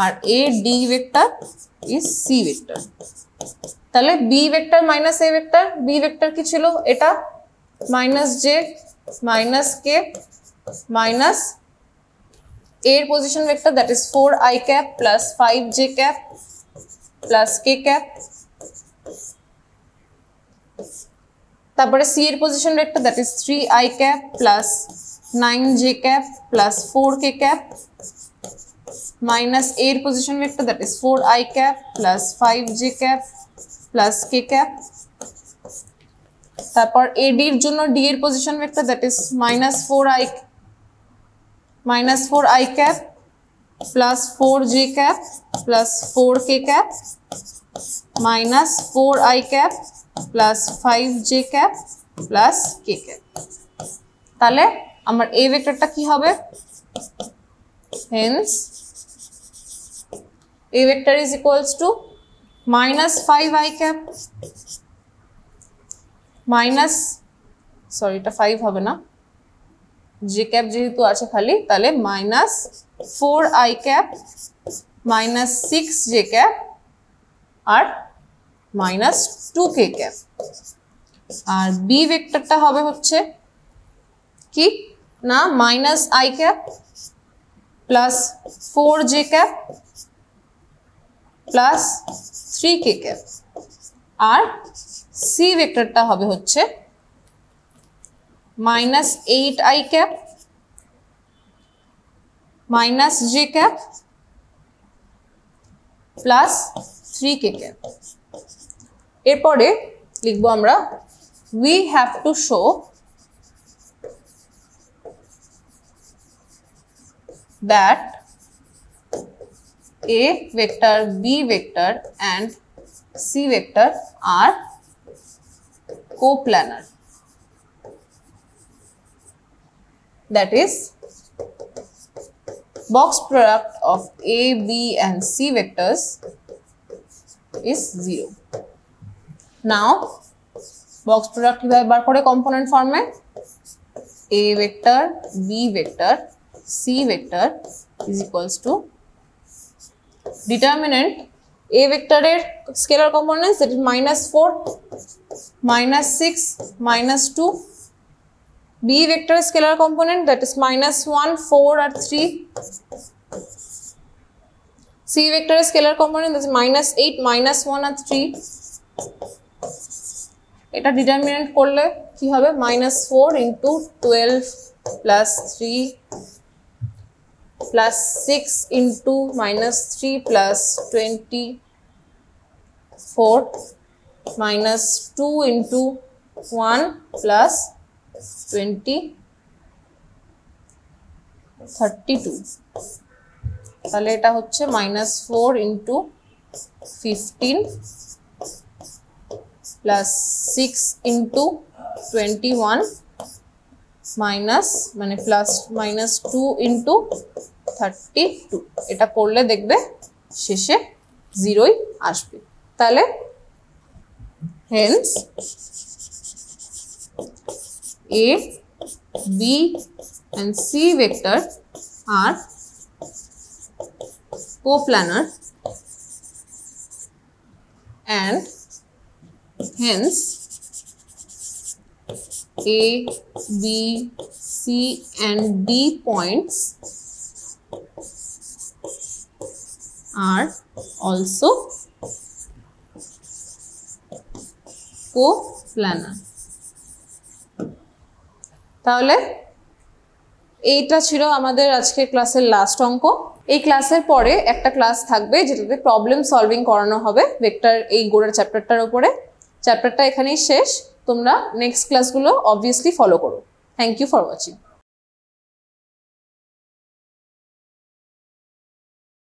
আর A D vector is C vector. তাহলে B vector minus A vector, B vector কি ছিল এটা minus J minus K minus এর position vector that is 4i cap plus 5j cap plus k cap. তারপরে সি এর position vector that is 3i cap plus 9j cap plus 4k cap minus এর position vector that is 4i cap plus 5j cap plus k cap. তারপর AD এর জন্য D এর position vector that is -4i cap plus 4j cap plus 4k cap minus 4i cap plus 5j cap plus k cap. তাহলে আমার A ভেক্টরটা কি হবে, hence A vector is equals to -5i cap minus, sorry এটা 5 হবে না, J cap যেহেতু আছে খালি, তাহলে -4i cap minus 6j cap আর মাইনাস 2k ক্যাপ। আর বি ভেক্টরটা হবে হচ্ছে কি না -i cap plus 4j cap plus 3k cap. আর সি ভেক্টরটা হবে হচ্ছে -8i cap minus j cap plus 3k cap. এরপরে লিখবো আমরা we have to show that a vector, b vector and c vector are coplanar. That is, box product of A, B and C vectors is 0. Now, box product কিভাবে বার করে component form A? A vector, B vector, C vector is equals to determinant A vector এর scalar components, that is -4, -6, -2. B vector scalar component, that is -1, 4 and 3. C vector scalar component, that is -8, -1 and 3. এটা determinant করলে কি হবে? -4 into 12 plus 3 plus 6 into -3 plus 24 minus 2 into 1 plus 32. তাহলে এটা হচ্ছে -4 into 15 plus 6 into 21 minus মানে plus -2 into 32. এটা করলে দেখবে শেষে 0ই আসবে। তাহলে hence A, B and C vector are coplanar and hence A, B, C and D points are also coplanar. তাহলে এইটা ছিল আমাদের আজকের ক্লাসের লাস্ট অঙ্ক। এই ক্লাসের পরে একটা ক্লাস থাকবে যেটাতে প্রবলেম সলভিং করানো হবে ভেক্টর এই গোড়ার চ্যাপ্টারটার উপরে। চ্যাপ্টারটা এখানেই শেষ। তোমরা নেক্সট ক্লাসগুলো অবভিয়াসলি ফলো করো। Thank you for watching.